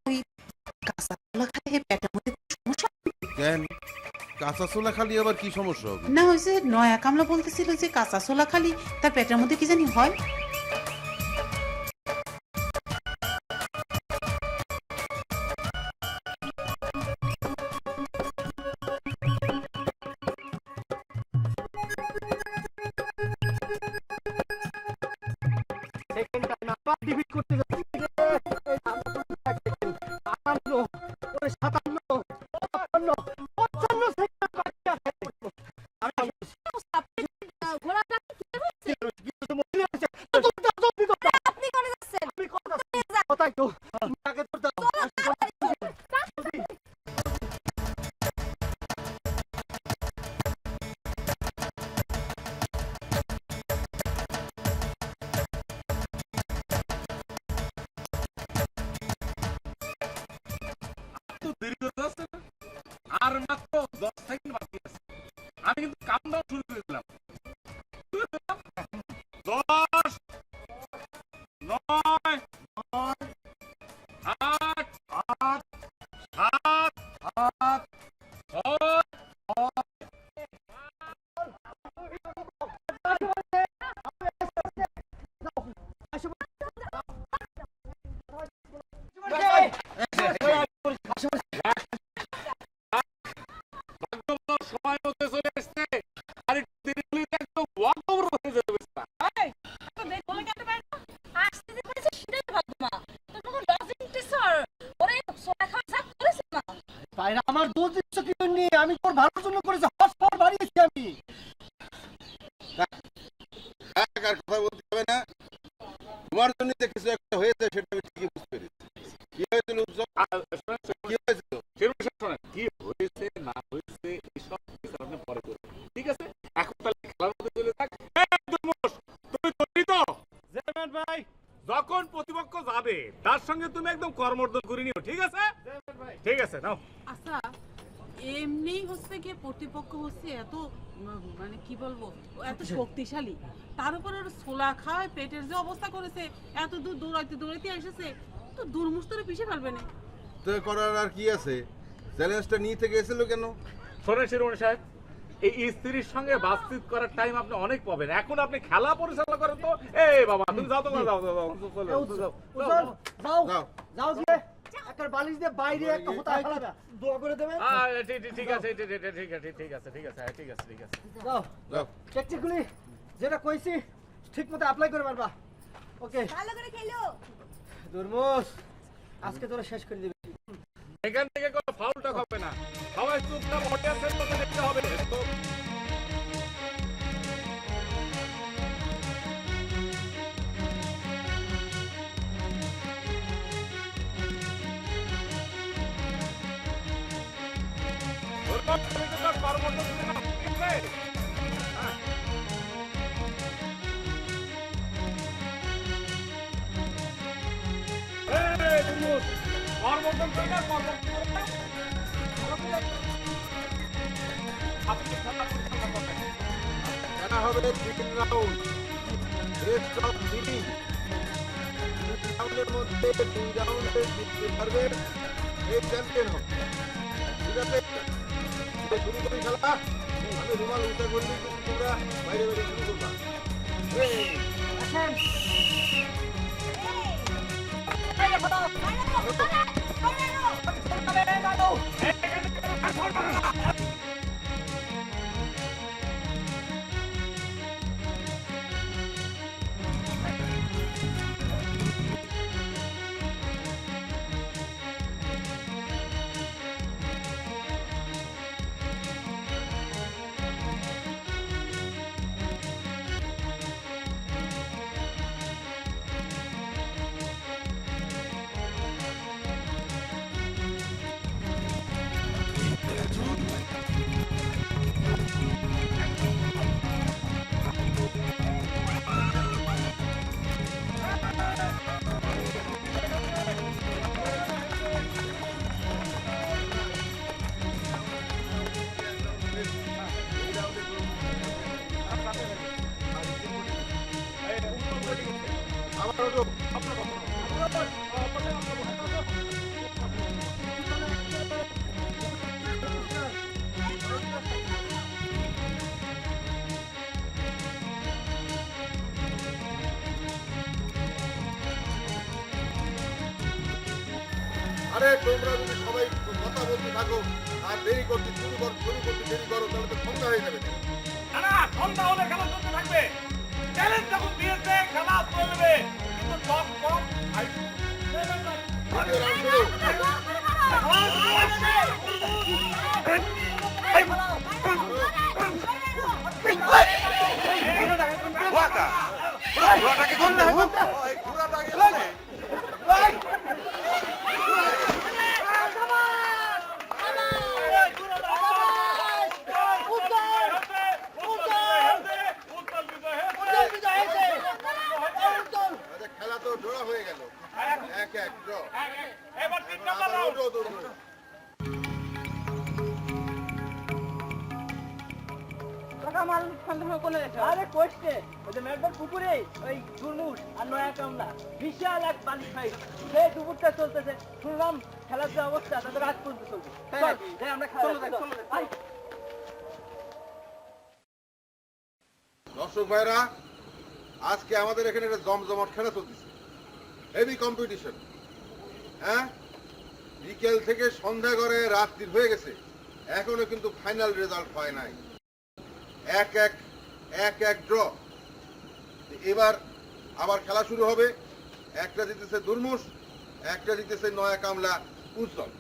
I: ওই কাঁচা কলা খাইয়ে পেটের মধ্যে সমস্যা হবে?
H: কেন কাঁচা ছোলা খালি আবার কি সমস্যা হবে?
I: না ওই যে নয়া কামলা বলতেছিল যে কাঁচা ছোলা খালি তার পেটের মধ্যে কি জানি হয়।
B: সেকেন্ড টাইম আবার ডিফিট করতে যাচ্ছি। 58, ওই 57, 55, 55 সেকেন্ড বাকি আছে।
C: ঘোড়াটা
A: কিছু মনে হচ্ছে
C: আপনি করে যাচ্ছেন
A: আমি কথা কথাই তো তুমি আগে তোর দাও।
F: তো দেরি হয়ে যাচ্ছে না? আর মাত্র 10 সেকেন্ড বাকি আছে। আমি কিন্তু কাউন্টডাউন শুরু করে দিলাম। 10 9 8 7 সময় মতো চলে আসছে। আর একটু দেরি হলে তো একদম ওয়াকওভার হয়ে যাবে বুঝতা?
A: ভাইরা আমার দোষ দিচ্ছ কি জন্যে? আমি তোর ভালোর জন্য করেছি, হর্স পাওয়ার বাড়িয়েছি আমি।
H: আর কথা বলতে হবে না, তোমার জন্য যে কিছু একটা হয়েছে সেটা আমি ঠিকই বুঝতে পেরেছি। কি হয়েছিল উৎসব? কি হয়েছিল?
F: কি হয়েছে না হয়েছে এইসব আপনি পরে করবেন, ঠিক আছে? এখন তাহলে খেলার মধ্যে চলে থাক। তুমি তৈরি তো? ভাই যখন প্রতিপক্ষ যাবে তার সঙ্গে তুমি একদম কর্মর্দন করে নিও, ঠিক আছে? ঠিক আছে নাও।
I: আচ্ছা এমনি হচ্ছে গিয়ে প্রতিপক্ষ হচ্ছে এত মানে কি বলবো এত শক্তিশালী, তার উপরে ওর ছোলা খায় পেটের যে অবস্থা করেছে, এত দূর দৌড়াইতে দৌড়াইতে এসেছে, তো দুর্মুস্তরে পিছিয়ে ফেলবে না।
H: তো করার আর কি আছে? চ্যালেঞ্জটা নিতে গেছিল কেন?
F: শোনেন শিরোমণি সাহেব, এই স্ত্রীর সঙ্গে বাতচিত করার টাইম আপনি অনেক পাবেন। এখন আপনি খেলা পরিচালনা করেন তো। এই বাবা তুমি যাও তো, যাও যাও যাও যাও
A: উজ্জ্বল, যাও যাও গিয়ে একটা বালিশ দিয়ে বাইরে একটা হোতা ফেলাবে, দোয়া করে দেবে।
F: ঠিক আছে ঠিক আছে ঠিক আছে ঠিক আছে ঠিক আছে ঠিক আছে।
A: যাও
H: যাও।
A: টেকনিক্যালি যেটা কইছি ঠিক মতো অ্যাপ্লাই করে পারবা। ওকে
C: ভালো করে খেলো।
A: দুর্মুস আজকে তোরা শেষ করে দিবি।
F: এখান থেকে কোনো ফাউলটা হবে না, সবাই চুপচাপ অডিয়েন্সের মতো দেখতে হবে তো।
H: খেলা হবে 3 রাউন্ড, বেস্ট অফ 3। 3 রাউন্ডের মধ্যে 2 রাউন্ডে জিততে পারবে এই চ্যাম্পিয়ন হবে, ঠিক আছে? শুরু করি খেলা। আমি রুমাল উঠে বললি তোমরা বাইরে বাইরে শুরু করবা। আরে তোমরা যদি সবাই কথা বলতে থাকো আর দেরি করতে শুরু করতে দেরি করো তাহলে তো সন্ধ্যা হয়ে যাবে।
F: না সন্ধ্যা হলে খেলা চলতে থাকবে। চ্যালেঞ্জ যখন দিয়েছে খেলা চলবে, কিন্তু কম কম
H: খেলা তো জোড়া হয়ে গেল, 1-1 ড্র।
F: এবার 3 নাম্বার রাউন্ড।
G: আরে কোস্টে ওই যে মেটবল পুকুরে ওই দুর্মুষ আর নয়া কামলা বিশাল এক বালিশ ফাইট সেই দুপুরটা চলতেছে। শুনলাম খেলার যে অবস্থা তাদের রাত পর্যন্ত চলবে। চল, আমরা খেলা
H: দর্শক ভাইরা, আজকে আমাদের এখানে একটা জমজমাট খেলা চলতেছে, হেভি কম্পিটিশন। হ্যাঁ, বিকেল থেকে সন্ধ্যা করে রাত্রি হয়ে গেছে, এখনো কিন্তু ফাইনাল রেজাল্ট হয় নাই। 1-1 ড্র। এবার আবার খেলা শুরু হবে। একটা জিতেছে দুর্মুষ, একটা জিতেছে নয়া কামলা উজ্জ্বল।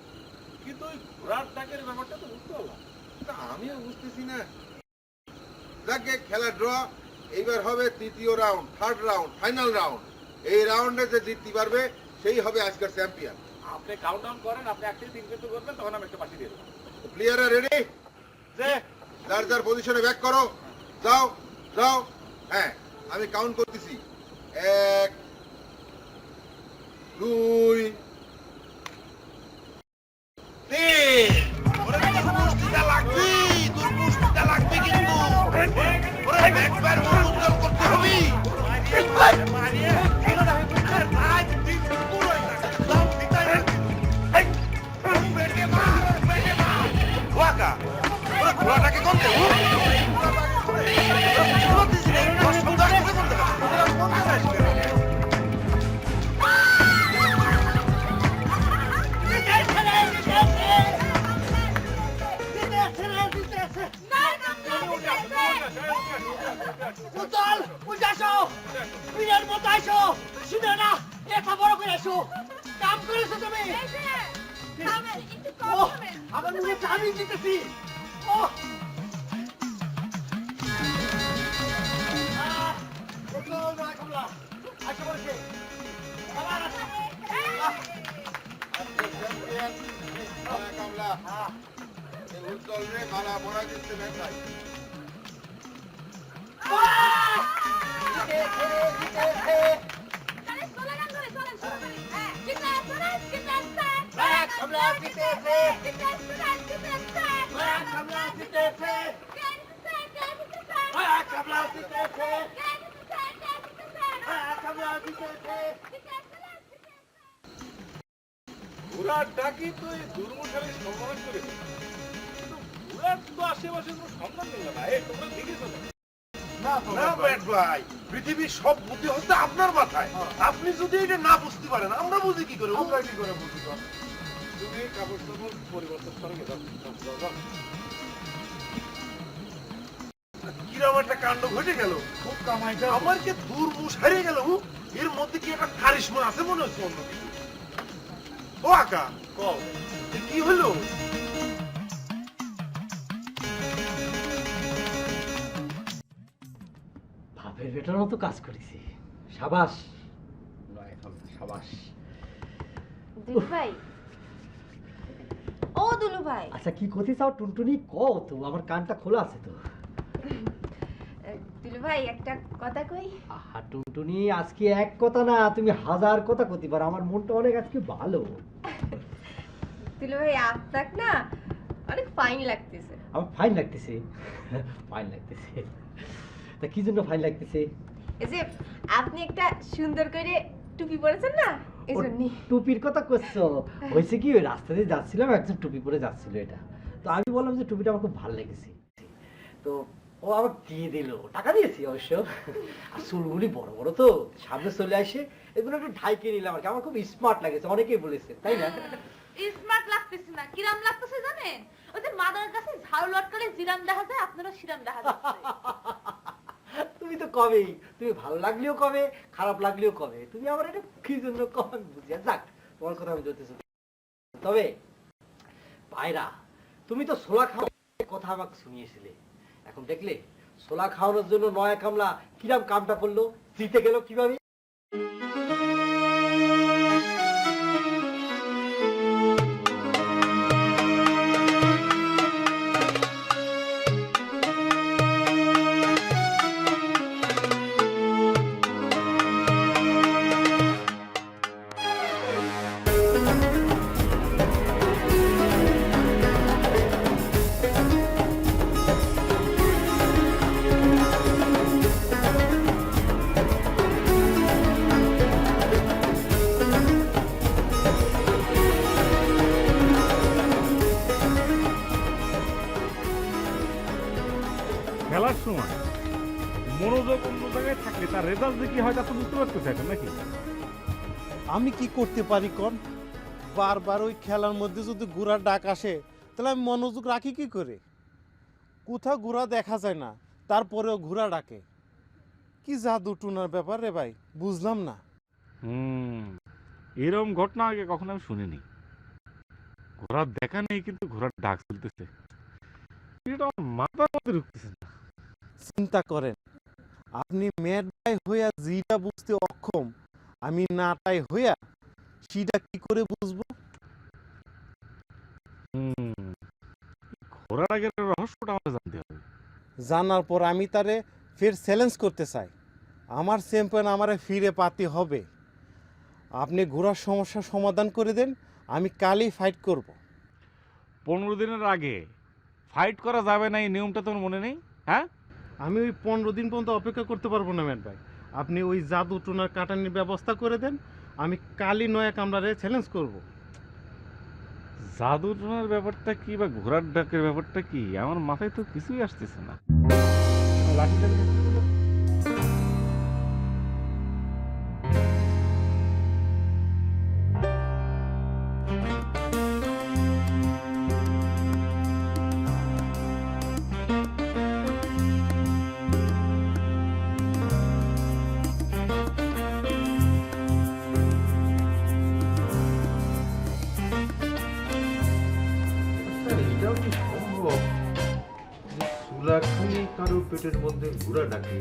F: কিন্তু ওই ঘোড়ার ডাকের ব্যাপারটা তো বুঝতে পারলাম।
H: তা আমিও বুঝতেছি না। যাকে খেলা ড্র। এইবার হবে তৃতীয় round, third round, final round. এই রাউন্ডে যে জিততে পারবে সেই হবে আজকের চ্যাম্পিয়ন।
F: আপনি কাউন্ট ডাউন করেন, আপনি 1 থেকে 3 পর্যন্ত করবেন, তখন আমি একটা পাশে দিয়ে দেবো।
H: প্লেয়াররা রেডি?
F: যে
H: যার যার পজিশনে ব্যাক করো। যাও যাও। হ্যাঁ, আমি কাউন্ট করতেছি। 1 2
J: 3 ওরে দুর্মুষ্টিটা লাগবে, দুর্মুষ্টিটা লাগবে কিন্তু ওরে একবার উজ্জ্বল করতে হবে। ঘোড়াটাকে কোন
A: আমার মনে হচ্ছে আমি জিতেছি।
H: উজ্জ্বল রে মারা মোড়া দিচ্ছে ব্যবসায়।
F: ঘোড়ার ডাকি তো এই দুর্মুষালী সম্মান করে, কিন্তু ঘোড়ার তো আশেপাশে কোনো সন্ধান মিলল না। এই তোমরা দেখেছো না?
J: না ব্যাট ভাই, পৃথিবীর সব বুদ্ধি হচ্ছে আপনার মাথায়। আপনি যদি এটা না বুঝতে পারেন আমরা বুঝি কি করে? আমরা কি করে বুঝি?
F: তুমি কাপড় টাপড় পরিবর্তন করে গেছো।
J: কিরম একটা কাণ্ড ঘটে গেল। খুব কামাইটা আমার কি দুর্মুষ হারিয়ে গেল। এর মধ্যে কি একটা কারিশমা আছে মনে হচ্ছে অন্য কিছু। ও আকা কও, কি হলো?
B: বাপের বেটার মতো কাজ করেছি। সাবাস নয় কামলা, সাবাস।
E: দুলু ভাই, ও দুলু ভাই,
B: আচ্ছা কি করতে চাও টুনটুনি? কও তো, আমার কানটা খোলা আছে তো।
E: দুলু ভাই একটা কথা কই।
B: আহা টুনটুনি, আজকে এক কথা না তুমি 1000 কথা কইতে পারো। আমার মনটা অনেক আজকে ভালো।
E: দুলু ভাই আপনার না অনেক ফাইন লাগতেছে।
B: আমার ফাইন লাগতেছে? ফাইন লাগতেছে? তা কি জন্য ফাইন লাগতেছে?
E: এই যে আপনি একটা সুন্দর করে টুপি পরেছেন না, এই
B: ও,
E: জন্যই।
B: টুপির কথা কইছো? হয়েছে কি, ওই রাস্তা দিয়ে যাচ্ছিলাম, একজন টুপি পরে যাচ্ছিল, এটা তো আমি বললাম যে টুপিটা আমার খুব ভালো লেগেছে। তো ও আবার দিয়ে দিল, টাকা দিয়েছি অবশ্য। আর চুলগুলি বড় বড় তো সামনে চলে আসে, এগুলো একটু ঢাইকে নিলাম আর কি। আমার খুব স্মার্ট লাগেছে, অনেকেই বলেছে, তাই না?
C: স্মার্ট লাগতেছে না, কিরাম লাগতেছে জানেন? ওই যে মাদার কাছে ঝাড়ু লটকালে জিরাম দেখা যায়, আপনারও শিরাম দেখা যাচ্ছে।
B: তুমি তো কবেই, তুমি ভালো লাগলেও কবে, খারাপ লাগলেও কবে, তুমি আমার এটা কি জন্য কখন বুঝিয়া যাক, তোমার কথা আমি ধরতেছি। তবে পায়রা, তুমি তো ছোলা খাওয়ার কথা আমাকে শুনিয়েছিলে, এখন দেখলে ছোলা খাওয়ানোর জন্য নয়া কামলা কিরাম কামটা করলো, জিতে গেল কিভাবে।
K: খেলার সময় মনোযোগ অন্য জায়গায় থাকলে তার রেজাল্ট যে কি হয় তা তো বুঝতে পারতেছে এখন নাকি?
L: আমি কি করতে পারি কন? বারবার ওই খেলার মধ্যে যদি ঘোড়ার ডাক আসে তাহলে আমি মনোযোগ রাখি কি করে? কোথাও ঘোড়া দেখা যায় না, তারপরেও ঘোড়া ডাকে। কি জাদু টুনার ব্যাপার রে ভাই, বুঝলাম না।
K: এরকম ঘটনা আগে কখনো আমি শুনিনি। ঘোড়ার দেখা নেই কিন্তু ঘোড়ার ডাক চলতেছে, এটা আমার মাথার মধ্যে ঢুকতেছে না।
L: চিন্তা করেন, আপনি ম্যাড ভাই হইয়া যেটা বুঝতে অক্ষম, আমি নাটাই হইয়া সেটা কি করে বুঝবো?
K: ঘোড়ার আগের রহস্যটা আমাকে জানতে হবে।
L: জানার পর আমি তারে ফের চ্যালেঞ্জ করতে চাই, আমার চ্যাম্পিয়ন আমারে ফিরে পাতে হবে। আপনি ঘোড়ার সমস্যার সমাধান করে দেন, আমি কালই ফাইট করব।
K: 15 দিনের আগে ফাইট করা যাবে না, এই নিয়মটা তোমার মনে নেই? হ্যাঁ,
L: আমি ওই 15 দিন পর্যন্ত অপেক্ষা করতে পারবো না ম্যাট ভাই। আপনি ওই জাদু টুনার কাটানির ব্যবস্থা করে দেন, আমি কালই নয়া কামরারে চ্যালেঞ্জ করব।
K: জাদু টোনার ব্যাপারটা কি বা ঘোড়ার ডাকের ব্যাপারটা কি, আমার মাথায় তো কিছুই আসতেছে না।
H: এটাও কি সম্ভব যে সুলাখালি কারো পেটের মধ্যে ঘোড়া ডাকে?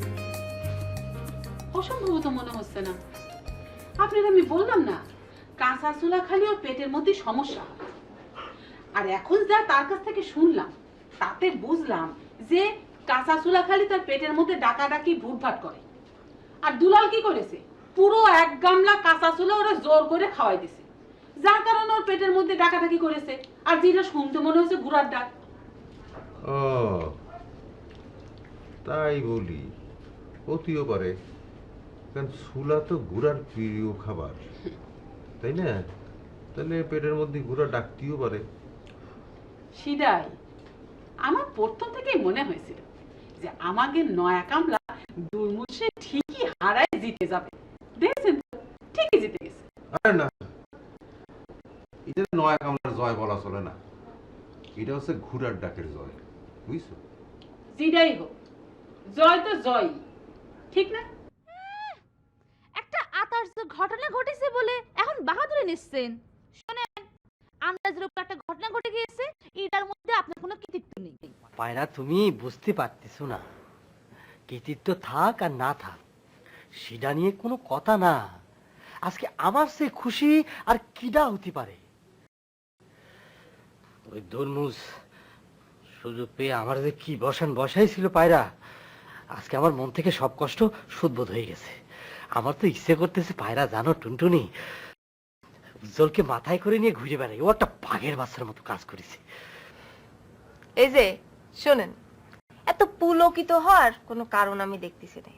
I: অসম্ভব তো মনে হচ্ছে না। আপনার আমি বললাম না, কাঁচা চুলা খালি ওর পেটের মধ্যে সমস্যা। আর এখন যা তার কাছ থেকে শুনলাম তাতে বুঝলাম যে কাঁচা চুলা খালি তার পেটের মধ্যে ডাকাডাকি ভুটভাট করে। আর দুলাল কি করেছে, পুরো 1 গামলা কাঁচা চুলা ওরা জোর করে খাওয়াই দিছে, যার কারণে ওর পেটের মধ্যে ডাকাডাকি করেছে। আর যেটা শুনতে মনে হচ্ছে ঘোড়ার ডাক।
H: ও তাই বলি, হতেও পারে, কারণ সুলা তো ঘোড়ার প্রিয় খাবার, তাই না? তাহলে পেটের মধ্যে ঘোড়া ডাকতেও পারে।
I: সেটাই আমার প্রথম থেকেই মনে হয়েছিল যে আমাকে নয়া কামলা দুর্মুষে ঠিকই হারায় জিতে যাবে। দেখছেন তো, ঠিকই জিতে গেছে।
H: আরে না, এটা নয়া কামলার জয় বলা চলে না, এটা হচ্ছে ঘোড়ার ডাকের জয়, বুঝছো?
I: যেটাই হোক, জয় তো জয়, ঠিক না?
C: একটা আতার্স ঘটনা ঘটেছে বলে এখন বাহাদুরি নিচ্ছেন? শোনেন, আন্দাজের উপর একটা ঘটনা ঘটে গিয়েছে, এটার মধ্যে আপনার কোনো কৃতিত্ব নেই।
B: পায়রা, তুমি বুঝতে পারতেছো না, কৃতিত্ব থাক আর না থাক সেটা নিয়ে কোনো কথা না। আজকে আমার সে খুশি আর কিডা হতে পারে? ওই দরমুজ সুযোগ পেয়ে আমার যে কি বসাইছিল পায়রা, আজকে আমার মন থেকে সব কষ্ট সুদবোধ হয়ে গেছে। আমার তো ইচ্ছে করতেছে পায়রা, জানো টুনটুনি, উজ্জ্বলকে মাথায় করে নিয়ে ঘুরে বেড়াই। ও একটা বাঘের বাচ্চার মতো কাজ করেছে।
E: এই যে শোনেন, এত পুলকিত হওয়ার কোনো কারণ আমি দেখতেছি না।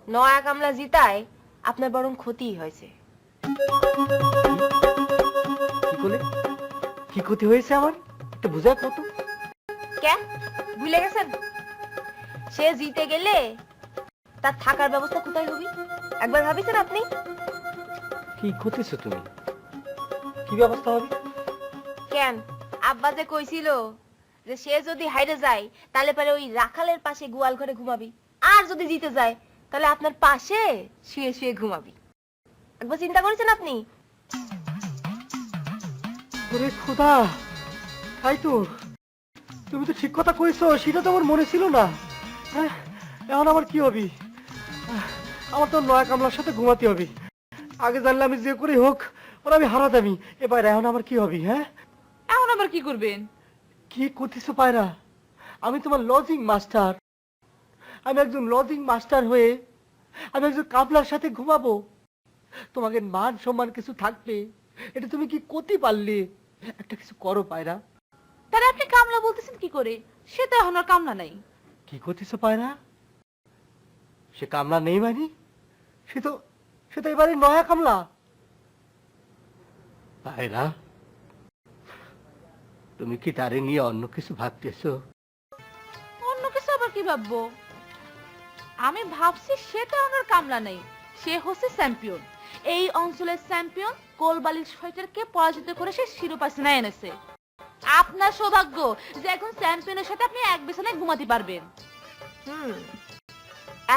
E: নয়া কামলা জিতায় আপনার বরং ক্ষতিই হয়েছে।
B: কি ক্ষতি হয়েছে আমার, একটু বুঝায় কত?
E: কে ভুলে গেছেন? সে জিতে গেলে তার থাকার ব্যবস্থা কোথায় হবে একবার ভাবিছেন আপনি?
B: কি করতেছো তুমি? কি ব্যবস্থা হবে?
E: কেন আব্বা যে কইছিল যে সে যদি হাইরে যায় তাহলে পরে ওই রাখালের পাশে গোয়াল ঘরে ঘুমাবি, আর যদি জিতে যায় তাহলে আপনার পাশে শুয়ে শুয়ে ঘুমাবি। একবার চিন্তা করেছেন আপনি?
B: ওরে খোদা, তাই তো, তুমি তো ঠিক কথা কইছো, সেটা তো আমার মনে ছিল না। হ্যাঁ, এখন আমার কি হবি? আমার তো নয়া কামলার সাথে ঘুমাতে হবে। আগে জানলে আমি যে করে হোক ওরা আমি হারাতামি। এবার এখন আমার কি হবি? হ্যাঁ,
I: এখন আবার কি করবেন?
B: কি করতেছো পায়রা? আমি তোমার লজিং মাস্টার। আমি একজন লজিং মাস্টার হয়ে আমি একজন কামলার সাথে ঘুমাবো? তোমাকে মান সম্মান কিছু থাকবে, এটা তুমি কি করতে পারলে? একটা কিছু করো পায়রা।
I: তাহলে আপনি কামলা বলতেছেন কি করে? সে তো এখন আর কামলা নাই।
B: কি করতেছো পায়রা? সে কামলা নেই মানে? সে তো এবারে নয়া কামলা। পায়রা, তুমি কি তারে নিয়ে অন্য কিছু ভাবতেছো?
I: অন্য কিছু আবার কি ভাববো? আমি ভাবছি সে তো আমার কামলা নাই, সে হচ্ছে চ্যাম্পিয়ন। এই অঞ্চলের চ্যাম্পিয়ন কোলবালিশ ফাইটারকে পরাজিত করে সে শিরোপা ছিনায় এনেছে। আপনার সৌভাগ্য যে এখন চ্যাম্পিয়নের সাথে আপনি এক বিছানায় ঘুমাতে পারবেন।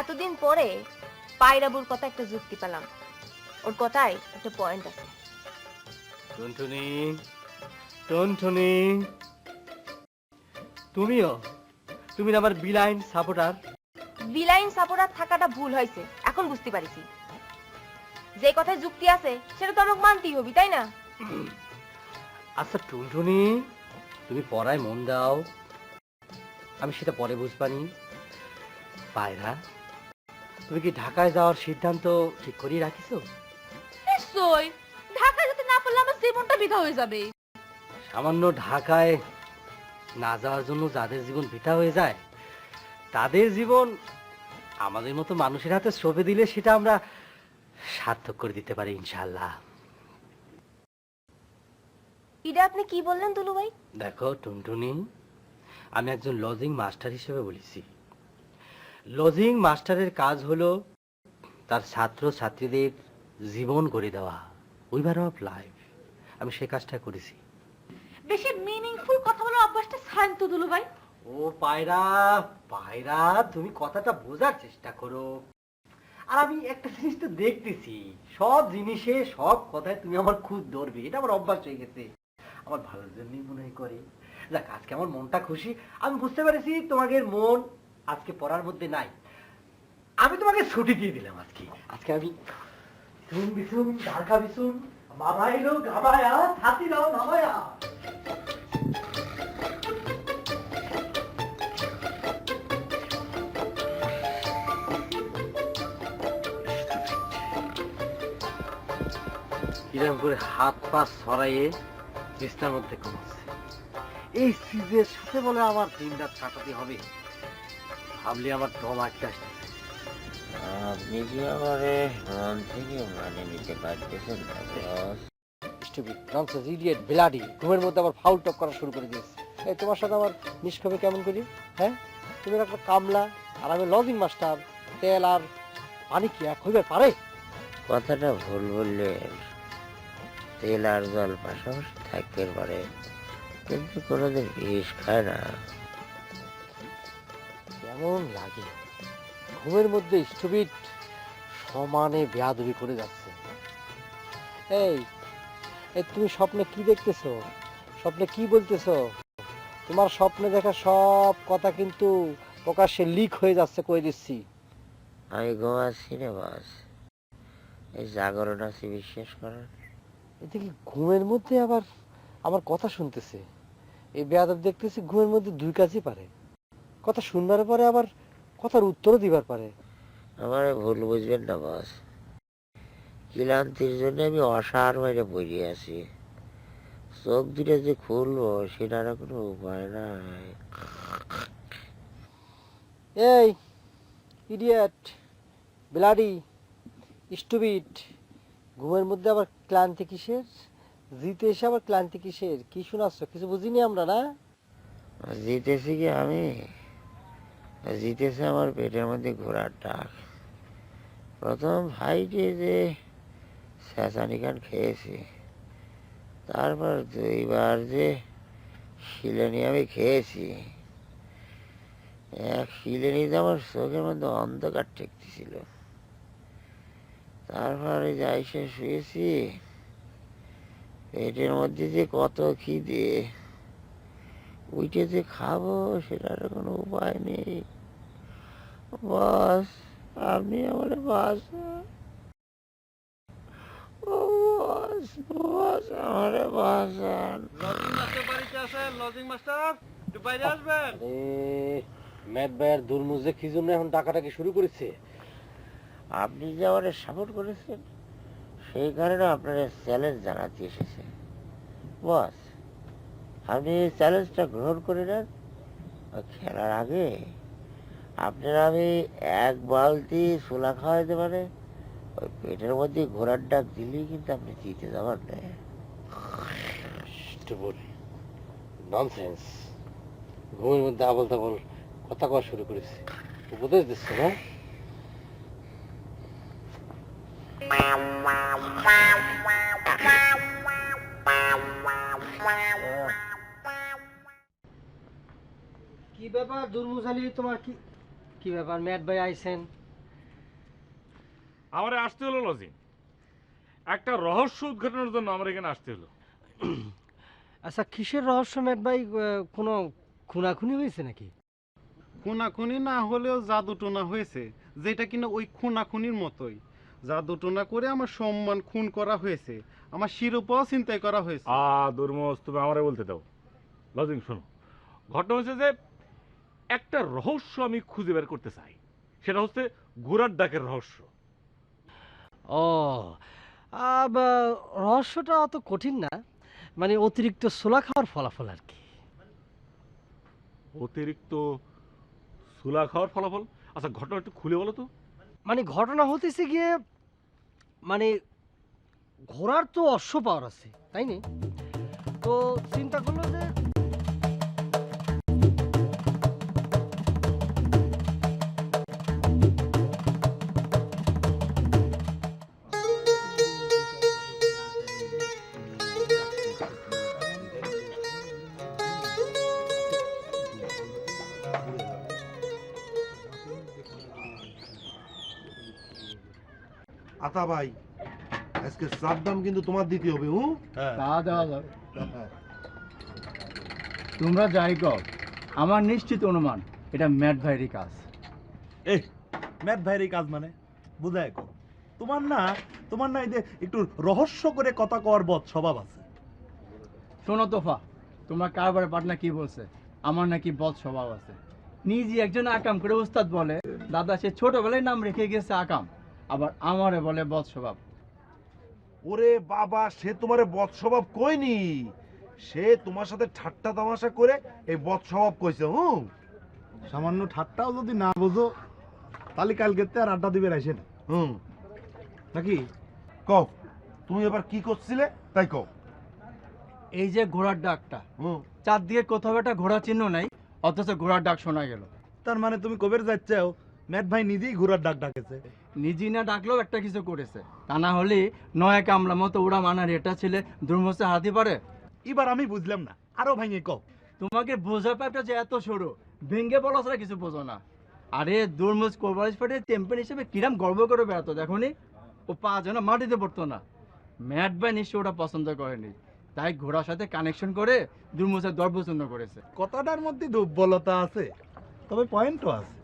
E: এতদিন পরে পায়রাবুর কথা একটা যুক্তি পেলাম। ওর কথায় একটা পয়েন্ট আছে।
B: টুনটুনি, টুনটুনি, তুমি না আমার বিলাইন সাপোর্টার।
E: বিলাইন সাপোর্টার থাকাটা ভুল হয়েছে, এখন বুঝতে পারিছি। যে কথায় যুক্তি আছে সেটা তো আমাকে মানতেই হবে, তাই না?
B: আচ্ছা টুনটুনি, তুমি পড়ায় মন দাও, আমি সেটা পরে বুঝবানি। পায়রা, তুমি কি ঢাকায় যাওয়ার সিদ্ধান্ত ঠিক করিয়ে রাখিছো?
I: নিশ্চয়, ঢাকা যেতে না পারলে আমার জীবনটা বৃথা হয়ে যাবে।
B: সামান্য ঢাকায় না যাওয়ার জন্য যাদের জীবন বৃথা হয়ে যায়, তাদের জীবন আমাদের মতো মানুষের হাতে সঁপে দিলে সেটা আমরা সার্থক করে দিতে পারি ইনশাআল্লাহ।
E: এটা আপনি কি বললেন দুলু ভাই?
B: দেখো টুনটুনি, আমি একজন লজিং মাস্টার হিসেবে বলেছি। লজিং মাস্টারের কাজ হলো তার ছাত্র ছাত্রীদের জীবন গড়ে দেওয়া, উইভার অফ লাইফ। আমি সে কাজটা করেছি।
I: বেশি মিনিংফুল কথা বলার অভ্যাসটা ছাড়েন তো দুলু ভাই।
B: ও পায়রা, পায়রা, তুমি কথাটা বোঝার চেষ্টা করো। আর আমি একটা জিনিস তো দেখতেছি, সব জিনিসে সব কথায় তুমি আমার খুদ ধরবে, এটা আমার অভ্যাস হয়ে গেছে। আমার ভালোর জন্যই মনে হয় করে। দেখ, আজকে আমার মনটা খুশি। আমি বুঝতে পেরেছি তোমাদের মন আজকে পড়ার মধ্যে নাই। আমি তোমাকে ছুটি দিয়ে দিলাম আজকে। আজকে আমি শুন বিশুন ঢাকা বিশুন মামাইলো গাবায়া হাতিরাও নামায়া। কিরম করে হাত পা ছড়াইয়ে বিছনার মধ্যে ঘুমাচ্ছে। এই সিজের সাথে বলে আমার দিন রাত কাটাতে হবে, ভাবলে আমার দম আটকে আসতেছে।
M: আপনি কি আমারে মন থেকে মানে নিতে পারতেছেন না বস?
B: স্টুপিড ননসেন্স ইডিয়েট ব্লাডি, ঘুমের মধ্যে আবার ফাউল টক করা শুরু করে দিয়েছে। এই তোমার সাথে আমার নিষ্কবে কেমন করি? হ্যাঁ, তুমি একটা কামলা আর আমি লজিং মাস্টার। তেল আর পানি কি এক হইবে পারে?
M: কথাটা ভুল বললেন। তেল আর জল পাশাপাশি থাকতে পারে, কিন্তু কোনোদিন বিষ খায় না।
B: কেমন লাগে ঘুমের মধ্যে স্টুপিড সমানে বেয়াদবি করে যাচ্ছে। এই এই তুমি স্বপ্নে কি দেখতেছো? স্বপ্নে কি বলতেছো? তোমার স্বপ্নে দেখা সব কথা কিন্তু প্রকাশ্যে লিক হয়ে যাচ্ছে, কই দিচ্ছি।
M: আমি ঘুমাচ্ছি না বস, এই জাগরণ আছে বিশ্বাস করেন।
B: এদিকে ঘুমের মধ্যে আবার আমার কথা শুনতেছে। এই বেয়াদব দেখতেছি ঘুমের মধ্যে দুই কাজই পারে, কথা শুনবার পরে আবার কথার উত্তরও দিবার পারে।
M: আমার ভুল বুঝবেন না বস, ক্লান্তির জন্য আমি অসার বাইরে পড়ে আছি। চোখ দুটো যে খুলবো সেটার কোনো উপায় নাই।
B: এই ইডিয়েট ব্লাডি স্টুপিড, ঘুমের মধ্যে আবার ক্লান্তি কিসের? জিতে এসে আবার ক্লান্তি কিসের? কি শোনাচ্ছ? কিছু বুঝিনি আমরা না।
M: জিতেছি কি আমি? জিতেছে আমার পেটের মধ্যে ঘোড়ার ডাক। প্রথম ফাইটে যে চেঁচানি গান খেয়েছি, তারপর 2বার যে শিলেনি আমি খেয়েছি, এক শিলেনিতে আমার চোখের মধ্যে অন্ধকার ঠেকতেছিল। তারপরে যাই সে শুয়েছি, পেটের মধ্যে যে কত খিদে, উঠে যে খাবো সেটার কোনো উপায় নেই। বস, আপনি আমার বাঁচান। ও বস, বস আমার বাঁচান।
B: ম্যাট ভাইয়ের দুর্মুজে কি জন্য এখন ডাকাটাকি শুরু করেছে?
M: আপনি যে আমার সাপোর্ট করেছেন সেই কারণে আপনার চ্যালেঞ্জ জানাতে এসেছে। বস, আপনি এই চ্যালেঞ্জটা গ্রহণ করে নেন। খেলার আগে আপনারা আমি 1 বালতি ছোলা খাওয়াইতে পারে, ওই পেটের মধ্যে ঘোড়ার ডাক দিলেই কিন্তু আপনি জিতে যাবার নেই।
B: ননসেন্স, ঘুমের মধ্যে আবল তাবল কথা কওয়া শুরু করেছে, উপদেশ দিচ্ছে না? কি ব্যাপার দুর্মুজালি, তোমার কি কি ব্যাপার? ম্যাট ভাই আইছেন?
F: আমার আসতে হলো লজিং, একটা রহস্য উদ্ঘাটনের জন্য আমার এখানে আসতে হলো।
B: আচ্ছা, কিসের রহস্য ম্যাট ভাই? কোনো খুনাখুনি হয়েছে নাকি?
L: খুনাখুনি না হলেও জাদুটোনা হয়েছে, যেটা কিনা ওই খুনাখুনির মতোই। জাদুটোনা করে আমার সম্মান খুন করা হয়েছে, আমার শিরোপাও চিন্তাই করা হয়েছে।
F: দুর্মোস, তুমি আমারে বলতে দাও। লজিং শোনো, ঘটনা হচ্ছে যে একটা রহস্য আমি খুঁজে বের করতে চাই, সেটা হচ্ছে ঘোড়ার ডাকের রহস্য।
B: ও, রহস্যটা অত কঠিন না, মানে অতিরিক্ত ছোলা খাওয়ার ফলাফল আর কি।
F: অতিরিক্ত সুলা খাওয়ার ফলাফল? আচ্ছা, ঘটনা একটু খুলে বলো তো।
B: মানে ঘটনা হতেছে গিয়ে, মানে ঘোড়ার তো অশ্ব পাওয়ার আছে, তাই না? তো চিন্তা করলো যে
J: আতা ভাই, আজকে চার দাম কিন্তু তোমার দিতে হবে।
L: তা দেওয়া যাবে। তোমরা যাই কর, আমার নিশ্চিত অনুমান এটা ম্যাট ভাইয়েরই কাজ। এই ম্যাট ভাইয়েরই কাজ মানে বুঝায় কো, তোমার না এই যে একটু রহস্য করে কথা কওয়ার বদ স্বভাব আছে।
G: শোনো তোফা, তোমরা কারবারে পাটনা কি বলছে? আমার নাকি বদ স্বভাব আছে। নিজে একজন আকাম করে উস্তাদ বলে, দাদা সে ছোটবেলায় নাম রেখে গেছে আকাম, আবার আমারে বলে বদ স্বভাব।
J: ওরে বাবা, সে তোমারে বদ স্বভাব কইনি, সে তোমার সাথে ঠাট্টা তামাশা করে এই বদ স্বভাব কইছে।
L: সামান্য ঠাট্টাও যদি না বোঝো তাহলে কালকে আর আড্ডা দিবে আসেন নাকি?
J: কও, তুমি এবার কি করছিলে তাই কও।
G: এই যে ঘোড়ার ডাকটা, চারদিকে কোথাও একটা ঘোড়া চিহ্ন নাই, অথচ ঘোড়ার ডাক শোনা গেল।
L: তার মানে তুমি কবের যাচ্ছাও ম্যাট ভাই নিজেই ঘোড়ার ডাক ডাকেছে?
G: নিজেই না ডাকলেও একটা কিছু করেছে, তা না হলে নয়া কামলা মতো ওরা মানার এটা ছেলে দুর্মসে হাতি পারে।
L: এবার আমি বুঝলাম না, আরো ভাঙে কও।
G: তোমাকে বোঝা পাইপটা যে এত সরু, ভেঙ্গে বলা ছাড়া কিছু বোঝো না। আরে দুর্মুজ কোরবালিশ ফাটে চ্যাম্পিয়ন হিসেবে কিরাম গর্ব করে বেড়াতো, দেখো নি? ও পা যেন মাটিতে পড়তো না। ম্যাট ভাই নিশ্চয় ওটা পছন্দ করেনি, তাই ঘোড়ার সাথে কানেকশন করে দুর্মুজের দর পছন্দ করেছে।
L: কথাটার মধ্যে দুর্বলতা আছে, তবে পয়েন্টও আছে।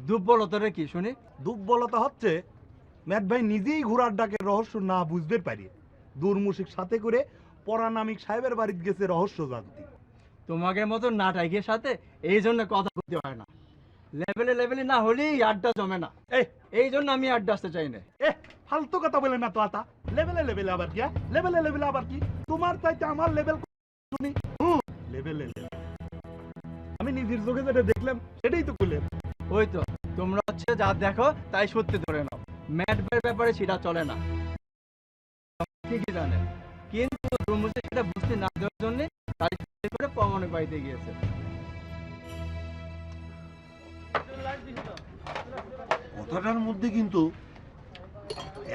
G: দুর্বলতারে কি শুনি?
L: দুর্বলতা হচ্ছে ম্যাট ভাই নিজেই ঘোড়ার ডাকের রহস্য না বুঝতে পারি দুর্মুষিক সাথে করে পরানামিক সাহেবের বাড়িতে গেছে রহস্য জানতে।
G: তোমাদের মতো নাটাইকের সাথে এই জন্য কথা বলতে হয় না, লেভেলে লেভেলে না হলেই আড্ডা জমে না। এই জন্য আমি আড্ডা আসতে চাই না।
L: ফালতু কথা বলে না তো আতা। লেভেলে লেভেলে আবার কি? লেভেলে লেভেলে আবার কি? তোমার চাইতে আমার লেভেল শুনি। লেভেলে আমি নিজের চোখে যেটা দেখলাম সেটাই তো করলাম।
G: ওই তো, তোমরা হচ্ছে যা দেখো তাই সত্যি ধরে নাও। ম্যাট ভাইয়ের ব্যাপারে সেটা চলে না, ঠিকই জানে, কিন্তু দুর্মুজে সেটা বুঝতে না দেওয়ার জন্য তাই করে প্রমাণিক বাড়িতে গিয়েছে।
J: কথাটার মধ্যে কিন্তু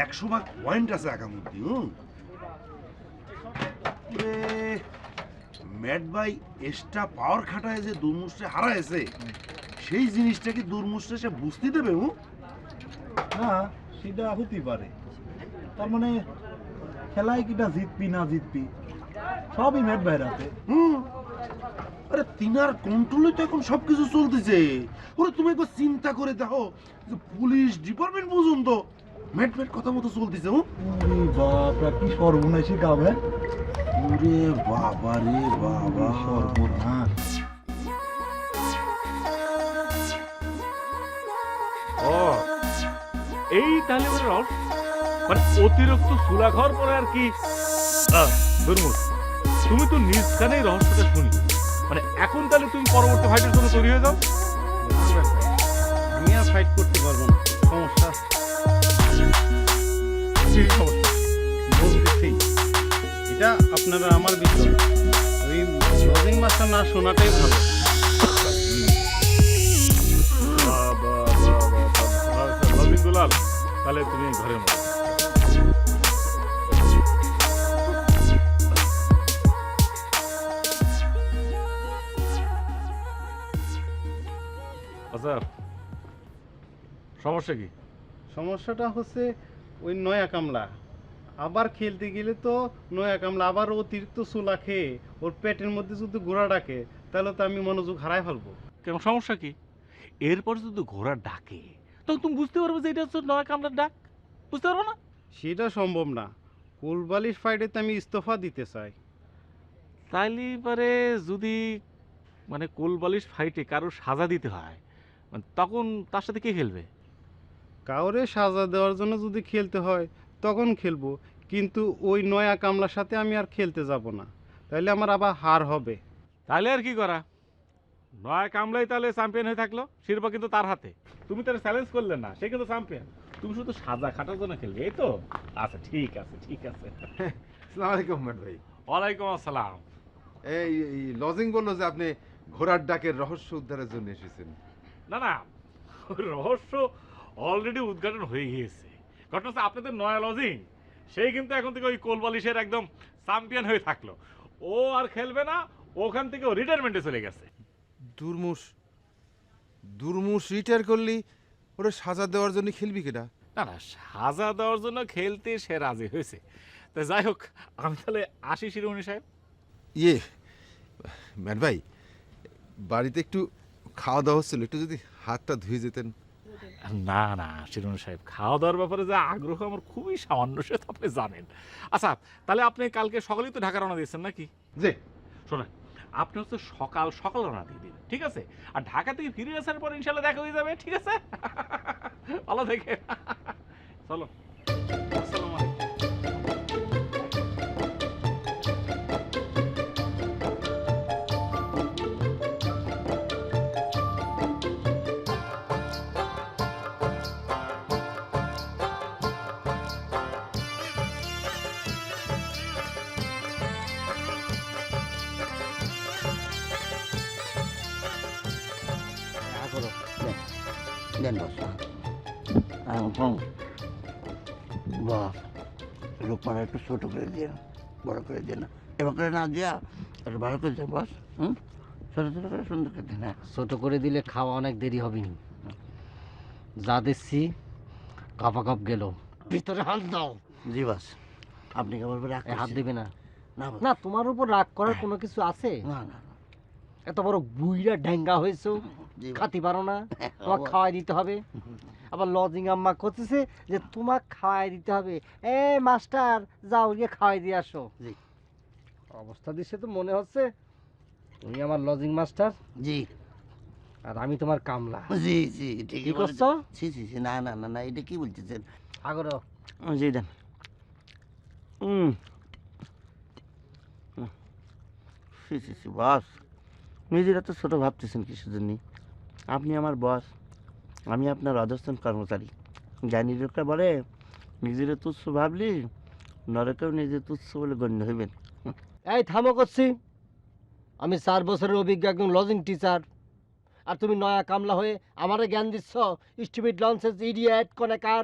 J: 100 ভাগ পয়েন্ট আছে আগামী। ম্যাট ভাই এক্সট্রা পাওয়ার খাটায় যে দুর্মুষে হারাইছে সেই জিনিসটা কি দুর্মুষে সে বুঝতে দেবে?
K: না সেটা হতেই পারে, তার মানে খেলায় কিটা জিতবি না জিতবি সবই ম্যাট ভাইয়ের হাতে।
J: আরে তিনার কন্ট্রোলে তো এখন সবকিছু চলতেছে। ওরে তুমি একবার চিন্তা করে দেখো যে পুলিশ ডিপার্টমেন্ট পর্যন্ত ম্যাট ম্যাট কথা মতো চলতেছে।
K: ওরে বাপরা কি সর্বনাশী কাম! হ্যাঁ
J: ওরে বাবা রে বাবা,
K: সর্বনাশ!
F: ও এই তাহলে মানে অতিরিক্ত সুলা খাওয়ার পরে আর কি তুমি তো নিজ কানেই রহস্যটা শুনি, মানে এখন তাহলে তুমি পরবর্তী ফাইটের জন্য তৈরি হয়ে যাও।
L: আমি আর ফাইট করতে পারবো না, সমস্যা। বলতেছি এটা আপনারা আমার বিষয়, ওই লজিং মাস্টার না শোনাটাই ভালো।
F: দুলাল, তাহলে তুমি ঘরের মধ্যে আচ্ছা, সমস্যা কি?
L: সমস্যাটা হচ্ছে ওই নয়া কামলা আবার খেলতে গেলে তো নয়া কামলা আবার অতিরিক্ত চুলা খেয়ে ওর পেটের মধ্যে যদি ঘোড়া ডাকে তাহলে তো আমি মনোযোগ হারাই ফেলবো।
F: কেন, সমস্যা কি? এরপর যদি ঘোড়া ডাকে তখন তুমি বুঝতে পারবে যে এটা হচ্ছে নয়া কামলার ডাক, বুঝতে পারবো না?
L: সেটা সম্ভব না, কোলবালিশ ফাইটে আমি ইস্তফা দিতে চাই।
F: তাইলে পারে যদি মানে কোলবালিশ ফাইটে কারো সাজা দিতে হয়, মানে তখন তার সাথে কে খেলবে?
L: কাউরে সাজা দেওয়ার জন্য যদি খেলতে হয় তখন খেলবো, কিন্তু ওই নয়া কামলার সাথে আমি আর খেলতে যাব না, তাহলে আমার আবার হার হবে।
F: তাহলে আর কি করা, নয়া কামলাই তাহলে চ্যাম্পিয়ন হয়ে থাকলো, শিরোপা কিন্তু তার হাতে। তুমি তাহলে চ্যালেঞ্জ করলে না, সে কিন্তু চ্যাম্পিয়ন, তুমি শুধু সাজা খাটার জন্য খেলবে, এই তো? আচ্ছা ঠিক আছে, ঠিক আছে।
H: আসসালামু আলাইকুম ম্যাট ভাই।
F: ওয়ালাইকুম আসসালাম।
H: এই লজিং বললো যে আপনি ঘোড়ার ডাকের রহস্য উদ্ধারের জন্য এসেছেন।
F: না না, ওই রহস্য অলরেডি উদ্ঘাটন হয়ে গিয়েছে। ঘটনা হচ্ছে আপনাদের নয়া লজিং, সেই কিন্তু এখন থেকে ওই কোলবালিশের একদম চ্যাম্পিয়ন হয়ে থাকলো, ও আর খেলবে না, ওখান থেকে ও রিটায়ারমেন্টে চলে গেছে।
H: দুর্মুষ রিটায়ার করলি ওরে সাজা দেওয়ার জন্য খেলবি কেটা?
F: না না, সাজা দেওয়ার জন্য খেলতে সে রাজি হয়েছে। তা যাই হোক, আমি তাহলে আসি শিরোমণি সাহেব।
H: ইয়ে ম্যাট ভাই, বাড়িতে একটু খাওয়া দাওয়া হচ্ছিল, একটু যদি হাতটা ধুয়ে যেতেন।
F: না না শিরোমণি সাহেব, খাওয়া দাওয়ার ব্যাপারে যে আগ্রহ আমার খুবই সামান্য, সে তো আপনি জানেন। আচ্ছা তাহলে আপনি কালকে সকালেই তো ঢাকা রওনা দিয়েছেন নাকি?
H: যে
F: শোনেন, আপনি হচ্ছে সকাল সকাল রওনা দিয়ে দিন, ঠিক আছে? আর ঢাকা থেকে ফিরে আসার পর ইনশাল্লাহ দেখা হয়ে যাবে, ঠিক আছে? ভালো থেকে চলো। আসসালামু আলাইকুম।
A: দেন বস, লোকমারা একটু ছোট করে দিয়ে বড় করে দিয়ে না, এবার করে না দিয়া একটু ভালো করে দেন বস। ছোট ছোট করে সুন্দর করে দেন।
B: ছোট করে দিলে খাওয়া অনেক দেরি হবে না। যা দিচ্ছি কাপাকাপ গেল, ভিতরে হাত দাও।
A: জি বস, আপনি কেমন করে
B: হাত দিবে না?
A: না
B: না, তোমার উপর রাগ করার কোনো কিছু আছে?
A: না না,
B: এত বড় বুইরা ড্যাঙ্গা হয়েছো, খাতি পারো না, তোমাকে খাওয়াই দিতে হবে। আবার লজিং আম্মা করতেছে যে তোমাকে খাওয়াই দিতে হবে। এ মাস্টার, যাও গিয়ে খাওয়াই দিয়ে আসো।
A: জি।
B: অবস্থা দিচ্ছে তো মনে হচ্ছে তুমি আমার লজিং মাস্টার।
A: জি।
B: আর আমি তোমার কামলা।
A: জি জি,
B: কি করছো?
A: জি জি জি, না না না না, এটা কি বলতেছেন?
B: আগরো
A: জি দেন। বস, নিজেরা তো ছোট ভাবতেছেন কিসের জন্য? আপনি আমার বস, আমি আপনার অধস্তন কর্মচারী। যা নিজেকে বলে নিজেরা তুচ্ছ ভাবলি নরকেও নিজে তুচ্ছ বলে গণ্য হইবেন।
B: এই থামো করছি, আমি 4 বছরের অভিজ্ঞ একজন লজিং টিচার, আর তুমি নয়া কামলা হয়ে আমারে জ্ঞান দিচ্ছ। স্টুপিড লঞ্চেস, ইডিয়েট কোনেকার।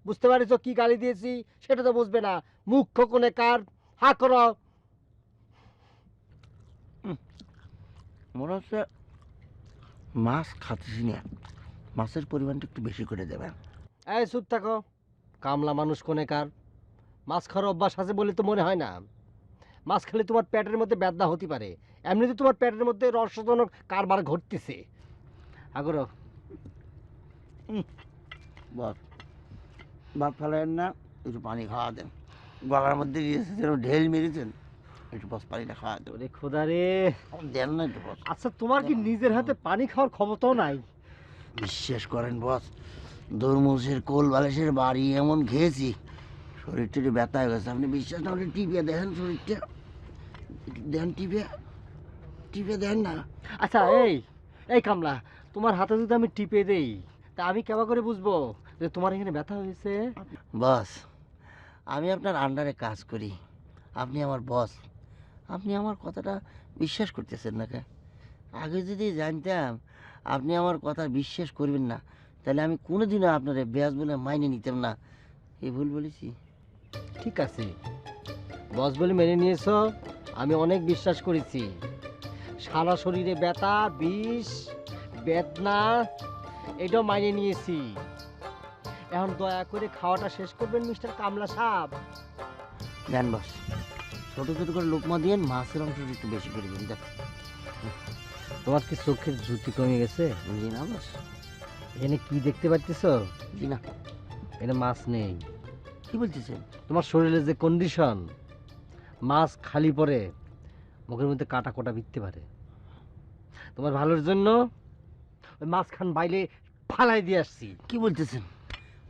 B: বুঝতে পারিস কি গালি দিয়েছি সেটা তো বুঝবে না, মুখ্য কোনেকার। হা করো।
A: মনে হচ্ছে মাছ খাচ্ছি না, মাছের পরিমাণটা একটু বেশি করে দেবেন।
B: এই চুপ থাকো, কামলা মানুষ কোনেকার। মাছ খাওয়ার অভ্যাস আছে বলে তো মনে হয় না। মাছ খেলে তোমার পেটের মধ্যে ব্যথা হতে পারে, এমনিতে তোমার পেটের মধ্যে রসজনক কারবার ঘটতেছে। আগরো
A: বস, ভাত ফেলেন না, একটু পানি খাওয়া দেন। গলার মধ্যে গিয়েছে যেন ঢেল মেরেছেন, একটু বস পানিটা খাওয়া দেন।
B: ওরে খোদা রে,
A: দেন না একটু বস।
B: আচ্ছা তোমার কি নিজের হাতে পানি খাওয়ার ক্ষমতাও নাই?
A: বিশ্বাস করেন বস, তরমুজের কোল বালিশের বাড়ি এমন খেয়েছি, শরীরটা একটু ব্যথা হয়ে গেছে। আপনি বিশ্বাস না হলে টিপে দেখেন শরীরটা, দেন টিপে টিপে দেন না।
B: আচ্ছা এই এই কামলা, তোমার হাতে যদি আমি টিপে দেই তা আমি কেমন করে বুঝবো যে তোমার এখানে ব্যথা হয়েছে?
A: বস, আমি আপনার আন্ডারে কাজ করি, আপনি আমার বস, আপনি আমার কথাটা বিশ্বাস করতেছেন না কেন? আগে যদি জানতাম আপনি আমার কথা বিশ্বাস করবেন না, তাহলে আমি কোনোদিনও আপনার ব্যাস বলে মাইনে নিতাম না। এই ভুল বলেছি?
B: ঠিক আছে, বস বলে মেনে নিয়েছো, আমি অনেক বিশ্বাস করেছি। সারা শরীরে ব্যথা, বিষ, বেদনা এটাও মাইনে নিয়েছি। এখন দয়া করে খাওয়াটা শেষ করবেন মিস্টার কামলা সাহেব।
A: দেন বস, ছোটো ছোটো করে লোকমা দিয়ে মাছের অংশটা একটু বেশি করে দিন। দেখ,
B: তোমার কি চোখের জ্যোতি কমে গেছে?
A: জি না বস।
B: এখানে কি দেখতে পাচ্ছিস?
A: জি না।
B: এখানে মাছ নেই।
A: কি বলতেছেন?
B: তোমার শরীরের যে কন্ডিশন, মাছ খালি পরে মুখের মধ্যে কাটা কোটা বিকতে পারে। তোমার ভালোর জন্য ওই মাছখান বাইলে ফালাই দিয়ে আসছি।
A: কি বলতেছেন?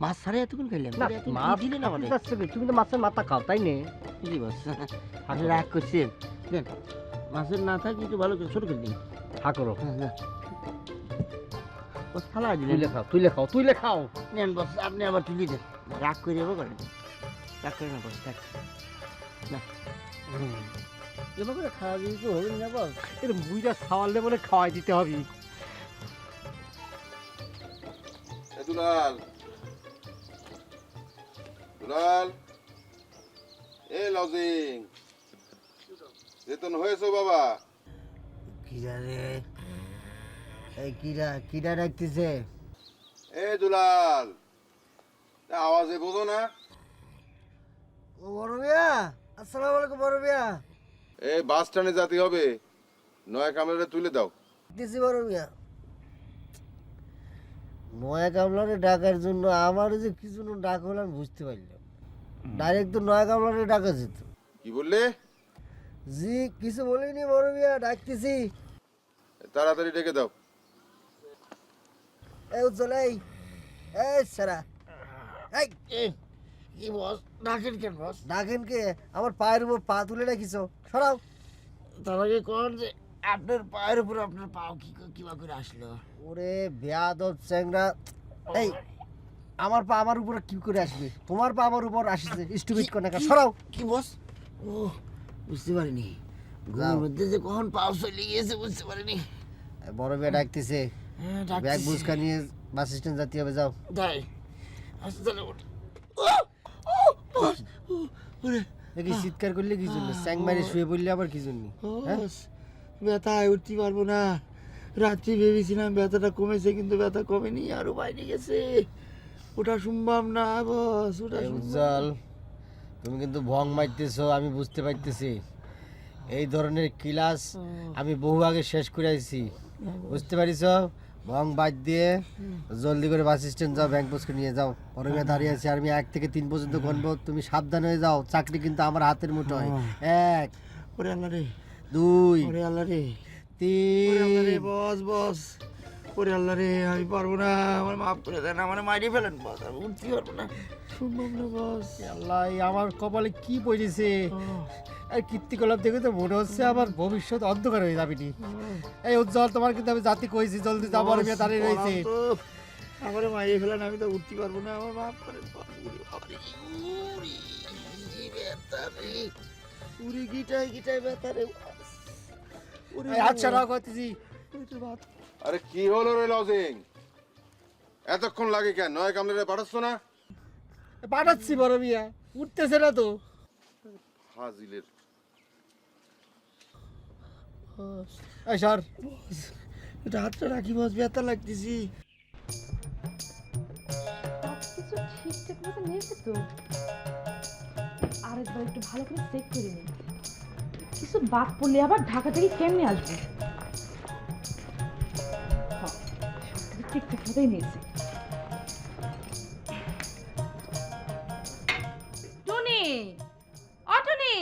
A: মাছ ছাড়া এতক্ষণ খেলেন?
B: না, মাছ
A: দিলে না মানে?
B: তুমি তো মাছের মাথা খাও, তাই নে?
A: জি বস, আপনি রাগ করছেন? দেন, মাছের না থাকি একটু ভালো করে ছোটো করে দিন।
B: হা করো,
A: বস ফালা দিলেন।
B: তুইলে খাও, তুইলে খাও, তুইলে খাও।
A: নেন বস, আপনি আবার তুলি দেন। রাগ করে যাবো করেন, রাগ করে না বস, থাক না। এবার করে খাওয়া দিয়ে তো হবে না বস।
B: এর বুইটা খাওয়ালে বলে খাওয়াই দিতে হবে।
H: দুলাল, দুলাল, এ লজিং যেতন হয়েছো বাবা?
A: কিরা রে, এই কিরা ডাকতেছে?
H: এ দুলাল, আওয়াজে বোঝো না?
A: ও বড় মিয়া, আসসালামু আলাইকুম বড় মিয়া।
H: এই বাস স্ট্যান্ডে যেতে হবে, নয়া কামরাটা তুলে দাও।
A: দিছি বড় মিয়া। নয়া কামলারে ডাকার জন্য আমার যে কি জন্য ডাক হলো আমি বুঝতে পারলাম। ডাইরেক্ট তো নয়া কামলারে ডাকা যেত।
H: কি বললে?
A: জি কিছু বলিনি বড় মিয়া, ডাকতেছি।
H: তাড়াতাড়ি ডেকে দাও।
A: এই উজ্জ্বল, এই সারা, এই কি বস ডাকেন কেন বস? ডাকেন কে? আমার পায়ের উপর পা তুলে রাখিস, সরাও। তার আগে কোন যে আপনার পায়ের উপর আপনার পাও কিবা করে আসলো? ওরে বেয়াদব চ্যাংড়া, এই আমার পা আমার উপরে কি করে আসবে? তোমার পা আমার উপর আসছে, স্টুপিড কোন একা, সরাও। কি বস? ও বুঝতে পারিনি, ঘরের মধ্যে যে কখন পাও চলে গিয়েছে বুঝতে পারিনি। বড় মেয়ে ডাকতেছে, ব্যাগ বুঝকা নিয়ে বাস স্ট্যান্ড যেতে হবে, যাও। তাই আচ্ছা তাহলে ওঠ। দেখি চিৎকার করলে কি জন্য? স্যাং মারি শুয়ে পড়লে আবার কি জন্য? ব্যথায় উঠতে পারবো না। রাত্রি ভেবেছিলাম ব্যথাটা কমেছে, কিন্তু ব্যথা কমেনি, আরো বাইরে গেছে। ওটা সম্ভব না বস, ওটা উজ্জ্বল। তুমি কিন্তু ভং মারতেছো, আমি বুঝতে পারতেছি। এই ধরনের ক্লাস আমি বহু আগে শেষ করে আইছি, বুঝতে পারিস? ভং বাদ দিয়ে জলদি করে বাস স্ট্যান্ড যাও, ব্যাংক পোস্টকে নিয়ে যাও। পরে দাঁড়িয়ে আছে, আর আমি 1 থেকে 3 পর্যন্ত গণবো। তুমি সাবধান হয়ে যাও, চাকরি কিন্তু আমার হাতের মুঠোয়। 1, 2, 3। বস বস, ওরে আল্লাহ রে, আমি পারবো না, আমার মাফ করে দেন, আমার মাইরে ফেলেন বস, আমি উঠতে পারবো না, সম্ভব না বস।
B: আল্লাহ, আমার কপালে কি পড়েছে? আর কীর্তিকলাপ দেখে তো মনে হচ্ছে আমার ভবিষ্যৎ অন্ধকার হয়ে যাবে। এই উজ্জ্বল, তোমার কিন্তু আমি জাতি কইছি, জলদি যাও, বড় মেয়ে দাঁড়িয়ে রয়েছে। আমার মাইরে ফেলেন, আমি তো উঠতে পারবো না, আমার মাফ করেন।
A: উড়ি গিটাই গিটাই ব্যথা রে।
B: আচ্ছা রাও করতেছি।
H: আরে কি হলো রে লজিং, এতক্ষণ লাগে কেন? নয়া কামরাটা পাঠাচ্ছ না?
B: পাঠাচ্ছি বড় মিয়া, উঠতেছে না তো।
H: হাজিলের
A: এই স্যার এটা হাতটা রাখি বস, ব্যথা লাগতেছি।
C: কিছু ঠিকঠাক মতো নিয়েছে তো, আরেকবার একটু ভালো করে চেক করে নিই। কিছু বাদ পড়লে আবার ঢাকা থেকে কেমনে আসবে? হ্যাঁ, সবকিছু ঠিকঠাক মতোই নিয়েছে। টনি, ও টনি,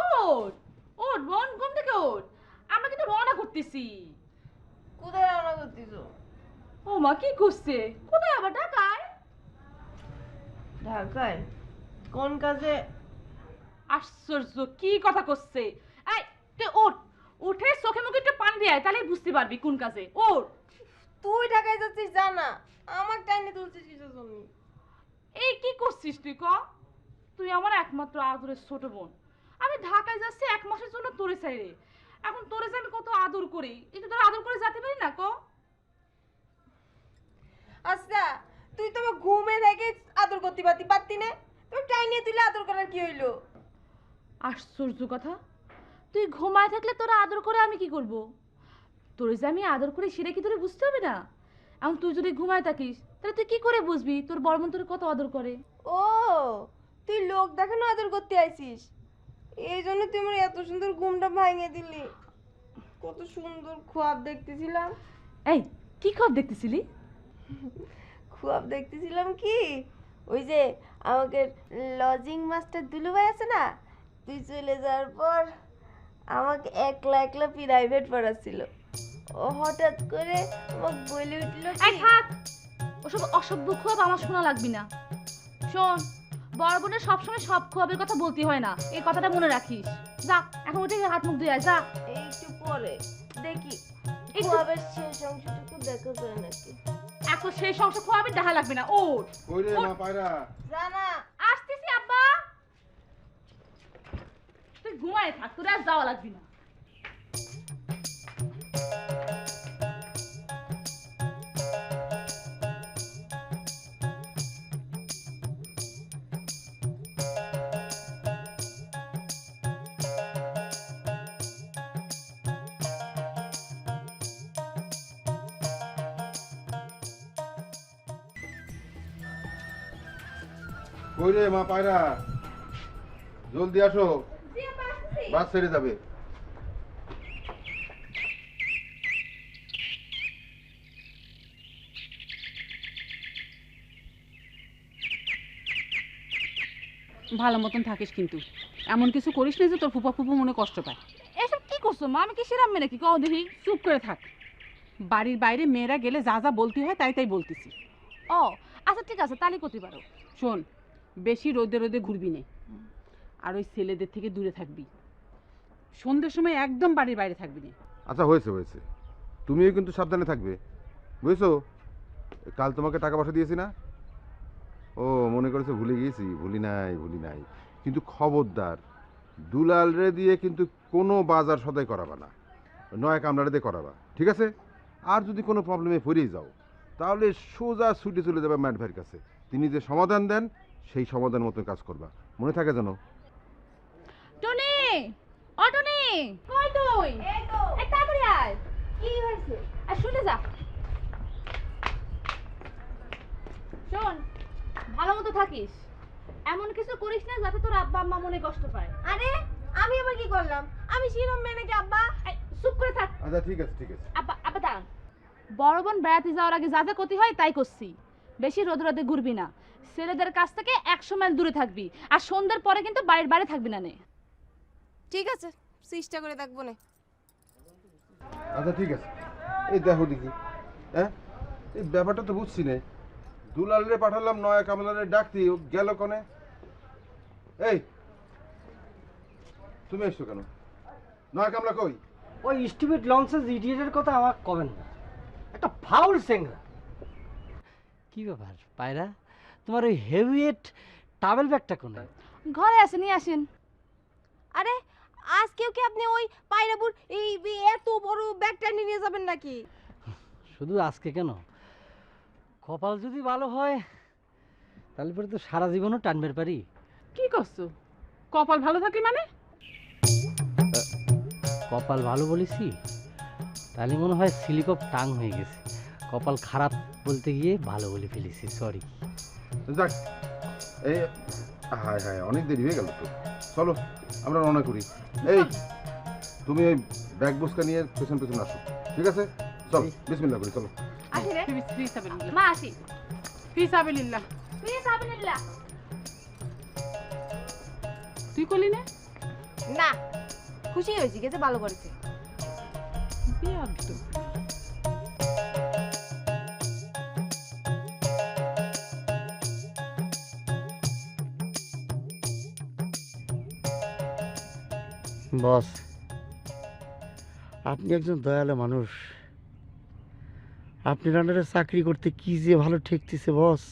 C: ওঠ ওঠ বোন, ঘুম থেকে ওঠ, আমরা কিন্তু রওনা করতেছি।
E: কোথায় রওনা করতেছো?
C: ও মা, কি করছে? কোথায় আবার? ঢাকায়।
E: ঢাকায়? কোন কাজে?
C: আশ্চর্য, কি কথা করছে! এই তুই ওঠ, উঠে চোখে মুখে একটু পানি দিয়ে আয়, তাহলে বুঝতে পারবি কোন কাজে। ওঠ।
E: তুই ঢাকায় যাচ্ছিস জানা, আমার টাইনে তুলছিস কিসের জন্য?
C: এই কি করছিস তুই? ক, তুই আমার একমাত্র আদরের ছোট বোন। আমি ঢাকায় যাচ্ছি 1 মাসের জন্য তোরে চাইরে। এখন তোরে যে আমি কত আদর করি, একটু তোর আদর করে যেতে পারি না? ক।
E: আচ্ছা, তুই তো ঘুমে থেকে আদর করতে পারতি না, তুই টাইনে তুলে আদর করার কি হইলো?
C: আশ্চর্য কথা, তুই ঘুমায় থাকলে তোরা আদর করে আমি কি করব? তোরে যে আমি আদর করি সেটা কি তোরে বুঝতে হবে না? এখন তুই যদি ঘুমায় থাকিস তাহলে তুই কি করে বুঝবি তোর বড় বোন তোরে কত আদর করে?
E: ও, তুই লোক দেখানো আদর করতে আইছিস, এই জন্য তুই আমার এত সুন্দর ঘুমটা ভাঙিয়ে দিলি। কত সুন্দর খোয়াব দেখতেছিলাম।
C: এই কি খব দেখতেছিলি?
E: খোয়াব দেখতেছিলাম কি, ওই যে আমাকে লজিং মাস্টার দুলুভাই আছে না, তুই চলে যাওয়ার পর আমাকে একলা একলা প্রাইভেট পড়াচ্ছিল। ও হঠাৎ করে আমাকে বলে উঠলো,
C: এই থাক, ওসব অসভ্য খোয়াব আমার শোনা লাগবি না। শোন, বড় বোনের সবসময় সব খোয়াবের কথা বলতে হয় না, এই কথাটা মনে রাখিস। যা এখন উঠে গিয়ে হাত মুখ ধুয়ে আয়, যা।
E: একটু পরে দেখি খোয়াবের শেষ অংশটুকু দেখা যায় নাকি।
C: এখন সেই সংসার খোয়াবে দেখা লাগবে না, ওঠ।
H: কই রে মা পায়রা?
E: জানা
C: আসতেছি আব্বা। তুই ঘুমায় থাক, তোর আর যাওয়া লাগবি না।
H: কই রে মা পায়রা? জলদি আসো, বাস ছেড়ে যাবে।
I: ভালো মতন থাকিস কিন্তু, এমন কিছু করিস না যে তোর ফুপা ফুপু মনে কষ্ট পায়।
C: এসব কি করছো মা? আমি কি সেরাম মেয়ে নাকি? কও দেখি।
I: চুপ করে থাক, বাড়ির বাইরে মেয়েরা গেলে যা যা বলতে হয় তাই তাই বলতেছি।
C: ও আচ্ছা ঠিক আছে, তাহলে করতে পারো।
I: শোন, বেশি রোদে রোদে ঘুরবি না, আর ওই ছেলেদের থেকে দূরে থাকবি। সন্ধ্যের সময় একদম বাড়ির বাইরে থাকবি না।
H: আচ্ছা হয়েছে হয়েছে, তুমিও কিন্তু সাবধানে থাকবে, বুঝেছো? কাল তোমাকে টাকা পয়সা দিয়েছি না? ও মনে করেছো ভুলে গিয়েছি? ভুলি নাই, কিন্তু খবরদার দুলাল রে দিয়ে কিন্তু কোনো বাজার সদাই করাবা না, নয় কামলারে দিয়ে করাবা, ঠিক আছে? আর যদি কোনো প্রবলেমে পড়েই যাও তাহলে সোজা ছুটে চলে যাবে ম্যাট ভাইয়ের কাছে, তিনি যে সমাধান দেন সেই সমাধান মতো কাজ করবা, মনে থাকে যেন।
C: টনি, ও টনি, কই তুই?
E: এই তো।
C: এই তাড়াতাড়ি আয়।
E: কি হয়েছে?
C: আর শুনে যা। শোন, ভালো মতো থাকিস, এমন কিছু করিস না যাতে তোর আব্বা আম্মা মনে কষ্ট পায়।
E: আরে আমি আবার কি করলাম? আমি শিরম মেয়ে নাকি আব্বা?
C: এই, চুপ করে থাক।
H: আচ্ছা ঠিক আছে ঠিক আছে।
C: আব্বা আব্বা দাঁড়ান। বড় বোন বেড়াতে যাওয়ার আগে যা যা ক্ষতি হয় তাই করছি। বেশি রোদ রোদে ঘুরবি না, ছেলেদের কাছ থেকে 100 মাইল দূরে থাকবি, আর সন্ধ্যার পরে কিন্তু বাড়ির বাইরে থাকবি না নে।
E: ঠিক আছে, চেষ্টা করে দেখবো না।
H: আচ্ছা ঠিক আছে। এই দেখো দেখি, হ্যাঁ এই ব্যাপারটা তো বুঝছি না, দুলাল রে পাঠালাম নয়া কামলারে ডাকতে, ও গেল কনে? এই তুমি এসছো কেন? নয়া কামলা কই?
B: ওই স্টুপিড লঞ্চের ইডিয়েটের কথা আমার কবেন না, একটা ফাউল সেংরা। কি ব্যাপার পায়রা, তোমার ওই হেভিয়েট টাওয়েল ব্যাগটা কোনে?
C: ঘরে আসে, নিয়ে আসেন।
E: আরে আজকেও কি আপনি ওই পায়রাপুর এই এত বড় ব্যাগটা নিয়ে যাবেন নাকি?
B: শুধু আজকে কেন, কপাল যদি ভালো হয় তাহলে পরে তো সারা জীবনও টানবের পারি।
I: কি করছো? কপাল ভালো থাকলে মানে?
B: কপাল ভালো বলেছি, তাহলে মনে হয় স্লিপ অফ টাং হয়ে গেছে। কপাল খারাপ বলতে গিয়ে ভালো বলে ফেলেছি, সরি।
H: যাক, এই হায় হায়, অনেক দেরি হয়ে গেল তো। চলো আমরা রওনা করি। এই তুমি এই ব্যাগ বস্তা নিয়ে পেছন পেছন আসো, ঠিক আছে? চলো বিসমিল্লাহ করি, চলো।
C: আসি রে
I: ফিসাবিল্লাহ
C: মা, আসি।
I: ফিসাবিল্লাহ।
C: ফিসাবিল্লাহ।
I: তুই করলি না?
E: না, খুশি হয়েছি, গেছে ভালো করেছে।
I: বিয়াদ্দু।
A: বস, আপনি একজন দয়ালু মানুষ। আপনি রান্নারে চাকরি করতে কি যে ভালো ঠেকতেছে বস।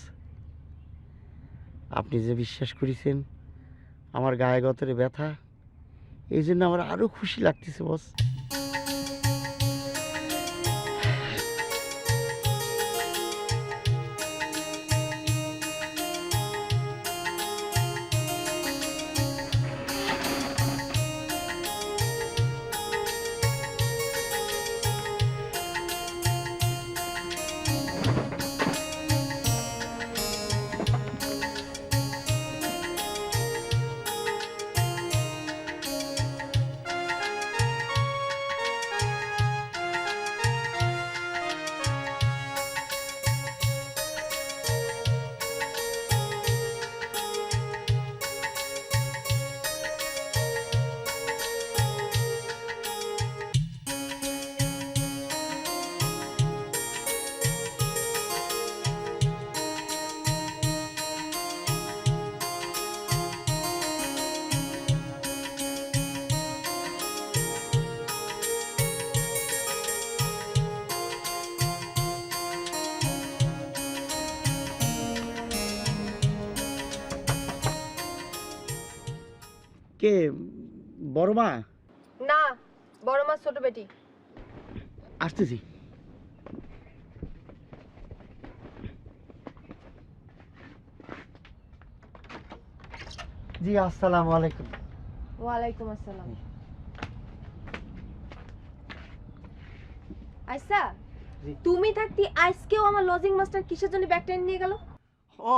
A: আপনি যে বিশ্বাস করেছেন, আমার গায়ে গতরে ব্যথা, এই জন্য আমার আরো খুশি লাগতেছে বস। কে বড় মা?
E: না, বড় মা ছোট বেটি।
A: আসতেছি। জি আসসালামু আলাইকুম।
E: ওয়ালাইকুম আসসালাম। আচ্ছা, তুমি থাকতে আজকেও আমার লজিং মাস্টার কিসের জন্য ব্যাগ টেনে নিয়ে গেল?
A: ও,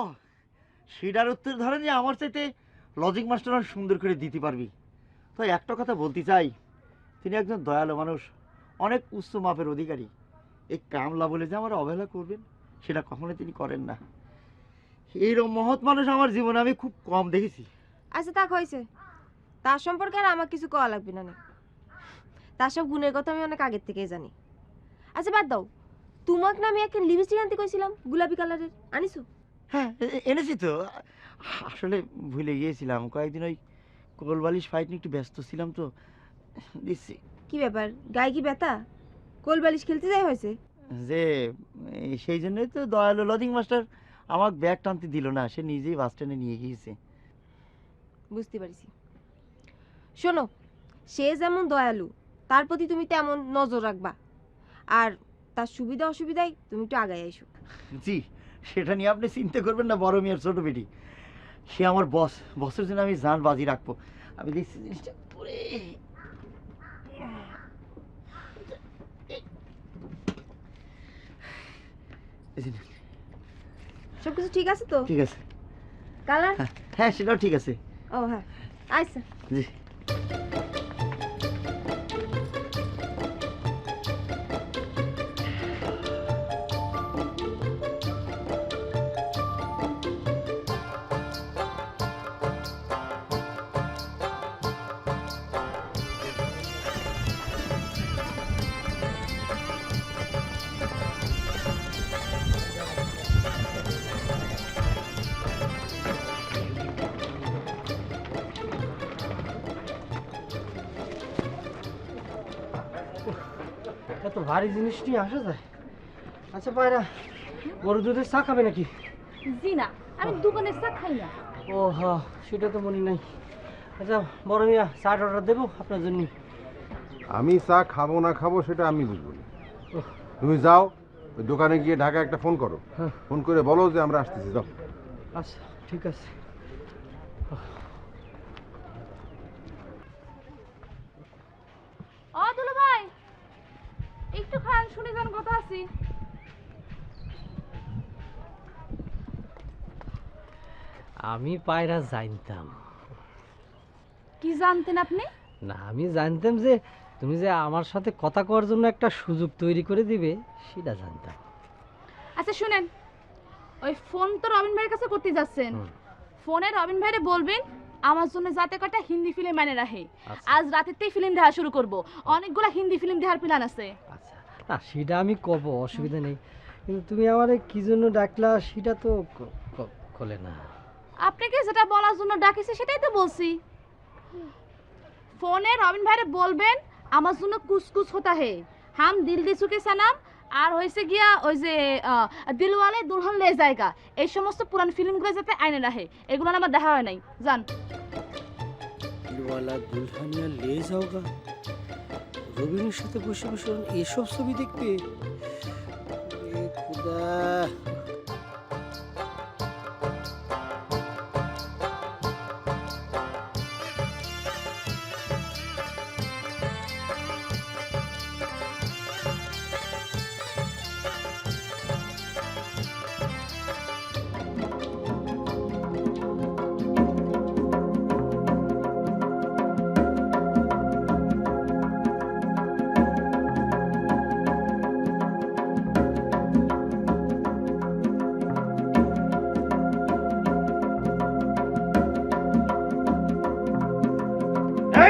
A: সেটার উত্তর ধরেন যে আমার চাইতে লজিক মাস্টার আর সুন্দর করে দিতে পারবি। তো একটা কথা বলতে চাই, তিনি একজন দয়ালু মানুষ, অনেক উচ্চ মাপের অধিকারী। এই কামলা বলে যে আমার অবহেলা করবেন, সেটা কখনোই তিনি করেন না। এইরকম মহৎ মানুষ আমার জীবনে আমি খুব কম দেখেছি।
E: আচ্ছা, তা হয়েছে, তার সম্পর্কে আর আমার কিছু কওয়া লাগবে না। তার সব গুণের কথা আমি অনেক আগের থেকেই জানি। আচ্ছা বাদ দাও, তোমাকে না আমি একটা লিপস্টিক আনতে কইছিলাম গোলাপি কালারের, আনিছো?
A: হ্যাঁ এনেছি তো, আসলে ভুলে গিয়েছিলাম। কয়েকদিন ওই কোলবালিশ ফাইট নিয়ে একটু ব্যস্ত ছিলাম তো, দিচ্ছি।
E: কি ব্যাপার, গায়ে কি ব্যথা? কোল বালিশ খেলতে যাই হয়েছে?
A: যে সেই জন্যই তো দয়ালু লজিং মাস্টার আমাকে ব্যাগ টানতে দিল না, সে নিজেই বাস স্ট্যান্ডে নিয়ে গিয়েছে।
E: বুঝতে পারছি। শোনো, সে যেমন দয়ালু, তার প্রতি তুমি তেমন নজর রাখবা, আর তার সুবিধা অসুবিধায় তুমি একটু আগায় এসো।
A: জি, সেটা নিয়ে আপনি চিন্তা করবেন না বড় মেয়ের ছোট বেটি। সে আমার বস, বসের জন্য আমি জান বাজি রাখবো। আমি দেখছি জিনিসটা পরে
E: সবকিছু ঠিক আছে তো?
A: ঠিক আছে।
E: কালার?
A: হ্যাঁ সেটাও ঠিক আছে।
E: ও হ্যাঁ, আচ্ছা।
A: জি।
B: এত ভারী জিনিস নিয়ে আসা যায়? আচ্ছা পায়রা, গরু দুধের চা খাবে নাকি?
C: জি না, আমি দোকানের চা খাই না।
B: ও হ্যাঁ, সেটা তো মনে নাই। আচ্ছা বড় মিয়া, চার অর্ডার দেবো আপনার জন্য।
H: আমি চা খাবো না খাবো সেটা আমি বুঝবো না। তুমি যাও, ওই দোকানে গিয়ে ঢাকা একটা ফোন করো, ফোন করে বলো যে আমরা আসতেছি। যাও।
B: আচ্ছা ঠিক আছে।
C: শুনে যান কথা আছি।
B: আমি পায়রা জানতাম
C: কি জানতেন আপনি?
B: না, আমি জানতাম যে তুমি যে আমার সাথে কথা কওয়ার জন্য একটা সুযোগ তৈরি করে দিবে সেটা জানতাম।
C: আচ্ছা শুনেন, ওই ফোন তো রবিন ভাইয়ের কাছে করতে যাচ্ছেন, ফোনে রবিন ভাইরে বলবেন আমার জন্য যাতে কটা হিন্দি ফিল্ম মানে রাখে। আজ রাতেতেই ফিল্ম দেখা শুরু করব, অনেকগুলা হিন্দি ফিল্ম দেখার প্ল্যান আছে।
B: আচ্ছা, না সেটা আমি কব, অসুবিধা নেই, কিন্তু তুমি আমারে কি জন্য ডাকলা সেটা তো খোলে না।
C: আপনাকে যেটা বলার জন্য ডাকিছি সেটাই তো বলছি। ফোনে রবিন ভাইরে বলবেন আমার জন্য কুছ হতা হে, হাম দিল দে চুকে সানাম, আর হয়েছে গিয়া ওই যে দিলওয়ালে দুলহন লে জায়গা, এই সমস্ত পুরান ফিল্মগুলো যাতে আইনে রাখে, এগুলো আমার দেখা হয় নাই। জান
B: দিলওয়ালা দুলহানিয়া লে যাওগা, রবিনের সাথে বসে বসে এসব ছবি দেখতে, খুদা।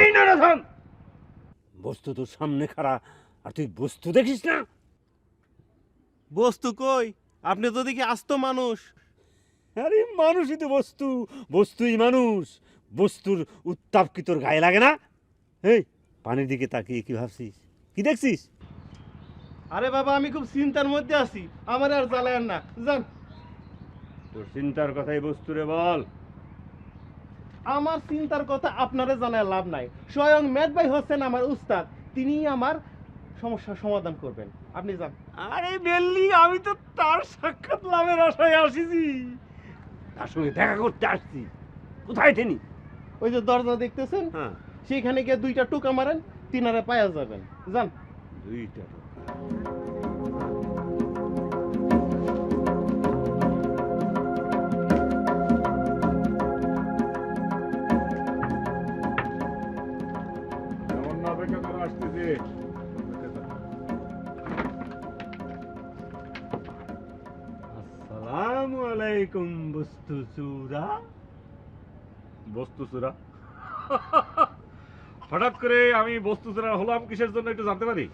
L: এই নারাধন, বস্তু তোর সামনে খাড়া আর তুই বস্তু দেখিস না? বস্তু কই? আপনি তো দেখি আস্ত মানুষ। আরে মানুষই তো বস্তু, বস্তুই মানুষ। বস্তুর উত্তাপ কি তোর গায়ে লাগে না? এই পানির দিকে তাকিয়ে কি ভাবছিস, কি দেখছিস? আরে বাবা, আমি খুব চিন্তার মধ্যে আছি, আমার আর জ্বালায়েন না, জান। তোর চিন্তার কথাই বস্তুরে বল। আমার চিন্তার কথা আপনারে জানায় লাভ নাই, স্বয়ং মেদ ভাই হচ্ছেন আমার উস্তাদ, তিনি আমার সমস্যার সমাধান করবেন, আপনি যান। আরে বেল্লি, আমি তো তার সাক্ষাৎ লাভের আশায় আসিছি, তার সঙ্গে দেখা করতে আসছি। কোথায় তিনি? ওই যে দরজা দেখতেছেন, সেখানে গিয়ে 2টা টোকা মারেন, তিনারে পায়া যাবেন, যান। 2টা টোকা? আসসালামু আলাইকুম বস্তু চূড়া।
F: বস্তু চোরা? হঠাৎ করে আমি বস্তু চোরা হলাম কিসের জন্য একটু জানতে পারি?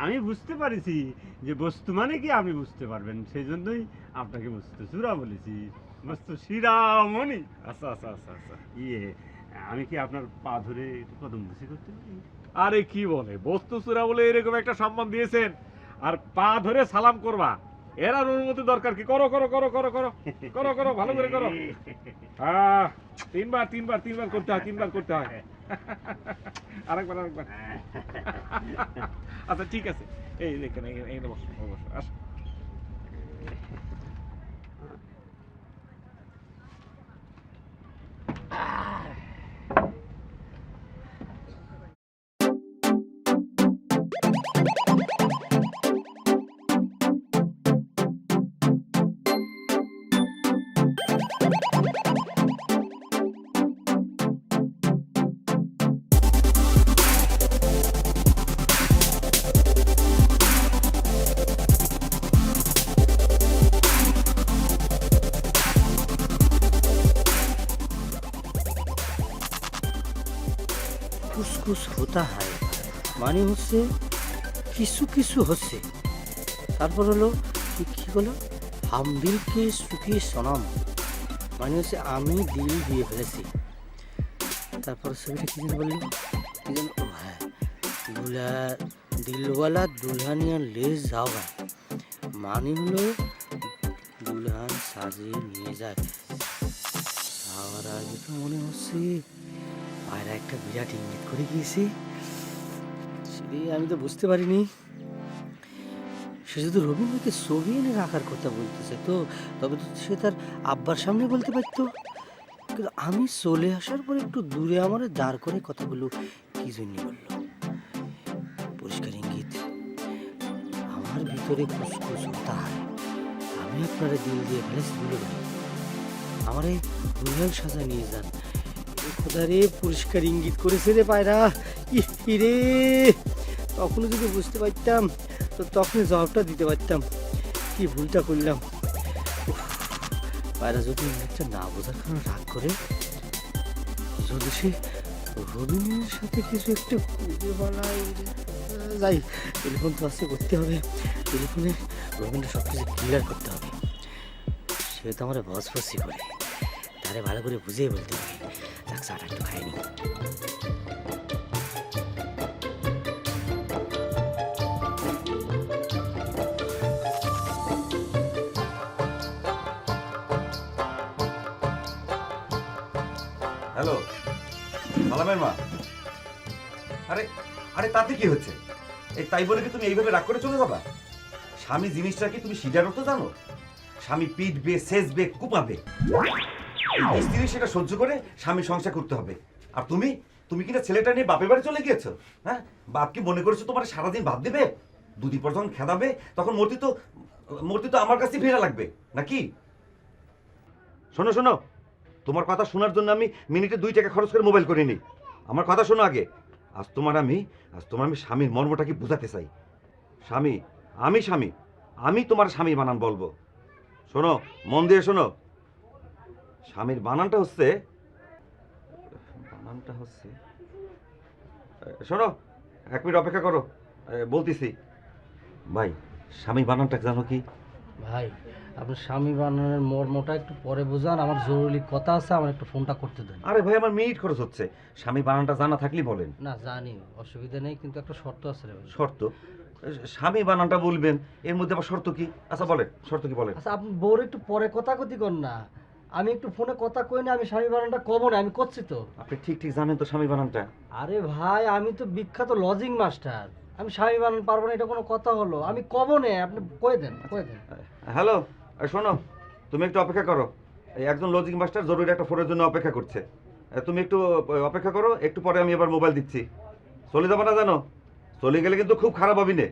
L: আমি বুঝতে পারিছি যে বস্তু মানে কি আপনি বুঝতে পারবেন, সেই জন্যই আপনাকে বস্তু চূড়া বলেছি, বস্তু শিরামণি।
F: আচ্ছা আচ্ছা আচ্ছা আচ্ছা।
L: আমি কি আপনার পা ধরে কদম বুঝি করতে পারি?
F: আরে কি বলে, বস্তু চোরা বলে এরকম একটা সম্মান দিয়েছেন, আর পা ধরে সালাম করবা, এর আর অনুমতি দরকার কি? করো করো করো করো করো করো করো, ভালো করে করো। 3বার করতে হয়, 3বার করতে হয়। আরেকবার। আচ্ছা ঠিক আছে, এই দেখেন, এই বসো বসো, আসো।
B: কুছ হতা হয় মানে হচ্ছে কিছু কিছু হচ্ছে। তারপর হলো কি হলো, হাম দিলকে সুখী সনম মানে হচ্ছে আমি দিল দিয়ে ফেলেছি। তারপর ছবিটা কি যেন বললো, কি যেন, ও হ্যাঁ, দিলওয়ালা দুলহানিয়া লে যাওয়া মানে হলো দুলহান সাজিয়ে নিয়ে যায়। যাওয়ার আগে তো মনে হচ্ছে পায়রা একটা বিরাট ইঙ্গিত করে গিয়েছে, সেটাই আমি তো বুঝতে পারিনি। সে যদি রবীন্দ্রকে ছবি এনে রাখার কথা বলতেছে, তো তবে তো সে তার আব্বার সামনে বলতে পারতো, কিন্তু আমি চলে আসার পর একটু দূরে আমার দাঁড় করে কথাগুলো কি জন্য বললো। পরিষ্কার ইঙ্গিত ভিতরে কুসকুস হতা হয়। আমি আপনারা দিল দিয়ে ফেলেছি ভুলে ভাই, আমারে রুহাল সাজা নিয়ে যান। খোদারে পরিষ্কার ইঙ্গিত করেছে রে পায়রা। রে তখনও যদি বুঝতে পারতাম তো তখনই জবাবটা দিতে পারতাম। কি ভুলটা করলাম। উফ, পায়রা যদি একটা না বোঝার কারণে রাগ করে, যদি সে রবিনের সাথে কিছু একটা খুঁজে বানায়। যাই, টেলিফোন তো আসতে করতে হবে, টেলিফোনে রবিনটা সব কিছু ক্লিয়ার করতে হবে। সে তো আমার বসবসি করে, তারে ভালো করে বুঝিয়ে বলতে হবে। যাক, চাটা একটু খাইনি।
N: হ্যালো, মালামের মা। আরে আরে তাতে কি হচ্ছে? এই তাই বলে কি তুমি এইভাবে রাগ করে চলে যাবা? স্বামী জিনিসটা কি তুমি সিজার অর্থ জানো? স্বামী পিটবে, সেচবে, কুপাবে, স্ত্রী সেটা সহ্য করে স্বামী সংসার করতে হবে। আর তুমি তুমি কিনা ছেলেটা নিয়ে বাপের বাড়ি চলে গিয়েছো। হ্যাঁ, বাপ কি মনে করেছো তোমার সারাদিন ভাত দেবে? দুদিন পর যখন খেদাবে তখন মূর্তি তো আমার কাছে ফেরা লাগবে নাকি? শোনো শোনো, তোমার কথা শোনার জন্য আমি মিনিটে 2 টাকা খরচ করে মোবাইল করিনি। আমার কথা শোনো আগে। আজ তোমার আমি স্বামীর মর্মটা কি বোঝাতে চাই। আমি তোমার স্বামীর বানান বলবো। শোনো, মন দিয়ে শোনো। স্বামীর বানানটা হচ্ছে শোনো, 1 মিনিট অপেক্ষা করো, বলতেছি। ভাই, স্বামী বানানটা জানো কি?
B: ভাই, আপনার স্বামী বানানোর মর্মটা একটু পরে বোঝান, আমার জরুরি কথা আছে, আমার একটু ফোনটা করতে দেন।
N: আরে ভাই, আমার মিনিট খরচ হচ্ছে। স্বামী বানানটা জানা থাকলেই বলেন।
B: না জানি, অসুবিধা নেই, কিন্তু একটা শর্ত আছে রে ভাই।
N: শর্ত? স্বামী বানানটা বলবেন, এর মধ্যে আবার শর্ত কি? আচ্ছা বলেন, শর্ত কি বলেন।
B: আচ্ছা, আপনি বউর একটু পরে কথা কতি কর না। আমি একটু ফোনে কথা কই না, আমি স্বামী বানানটা কব না, আমি করছি তো।
N: আপনি ঠিক ঠিক জানেন তো স্বামী বানানটা?
B: আরে ভাই, আমি তো বিখ্যাত লজিং মাস্টার, আমি স্বামী বানান পারবো না এটা কোনো কথা হলো? আমি কব না, আপনি কয়ে দেন।
N: হ্যালো, শোনো, তুমি একটু অপেক্ষা করো। এই একজন লজিং মাস্টার জরুরি একটা ফোনের জন্য অপেক্ষা করছে। তুমি একটু অপেক্ষা করো, একটু পরে আমি এবার মোবাইল দিচ্ছি। চলে যাবো না জানো? চলে গেলে কিন্তু খুব খারাপ হবি নে।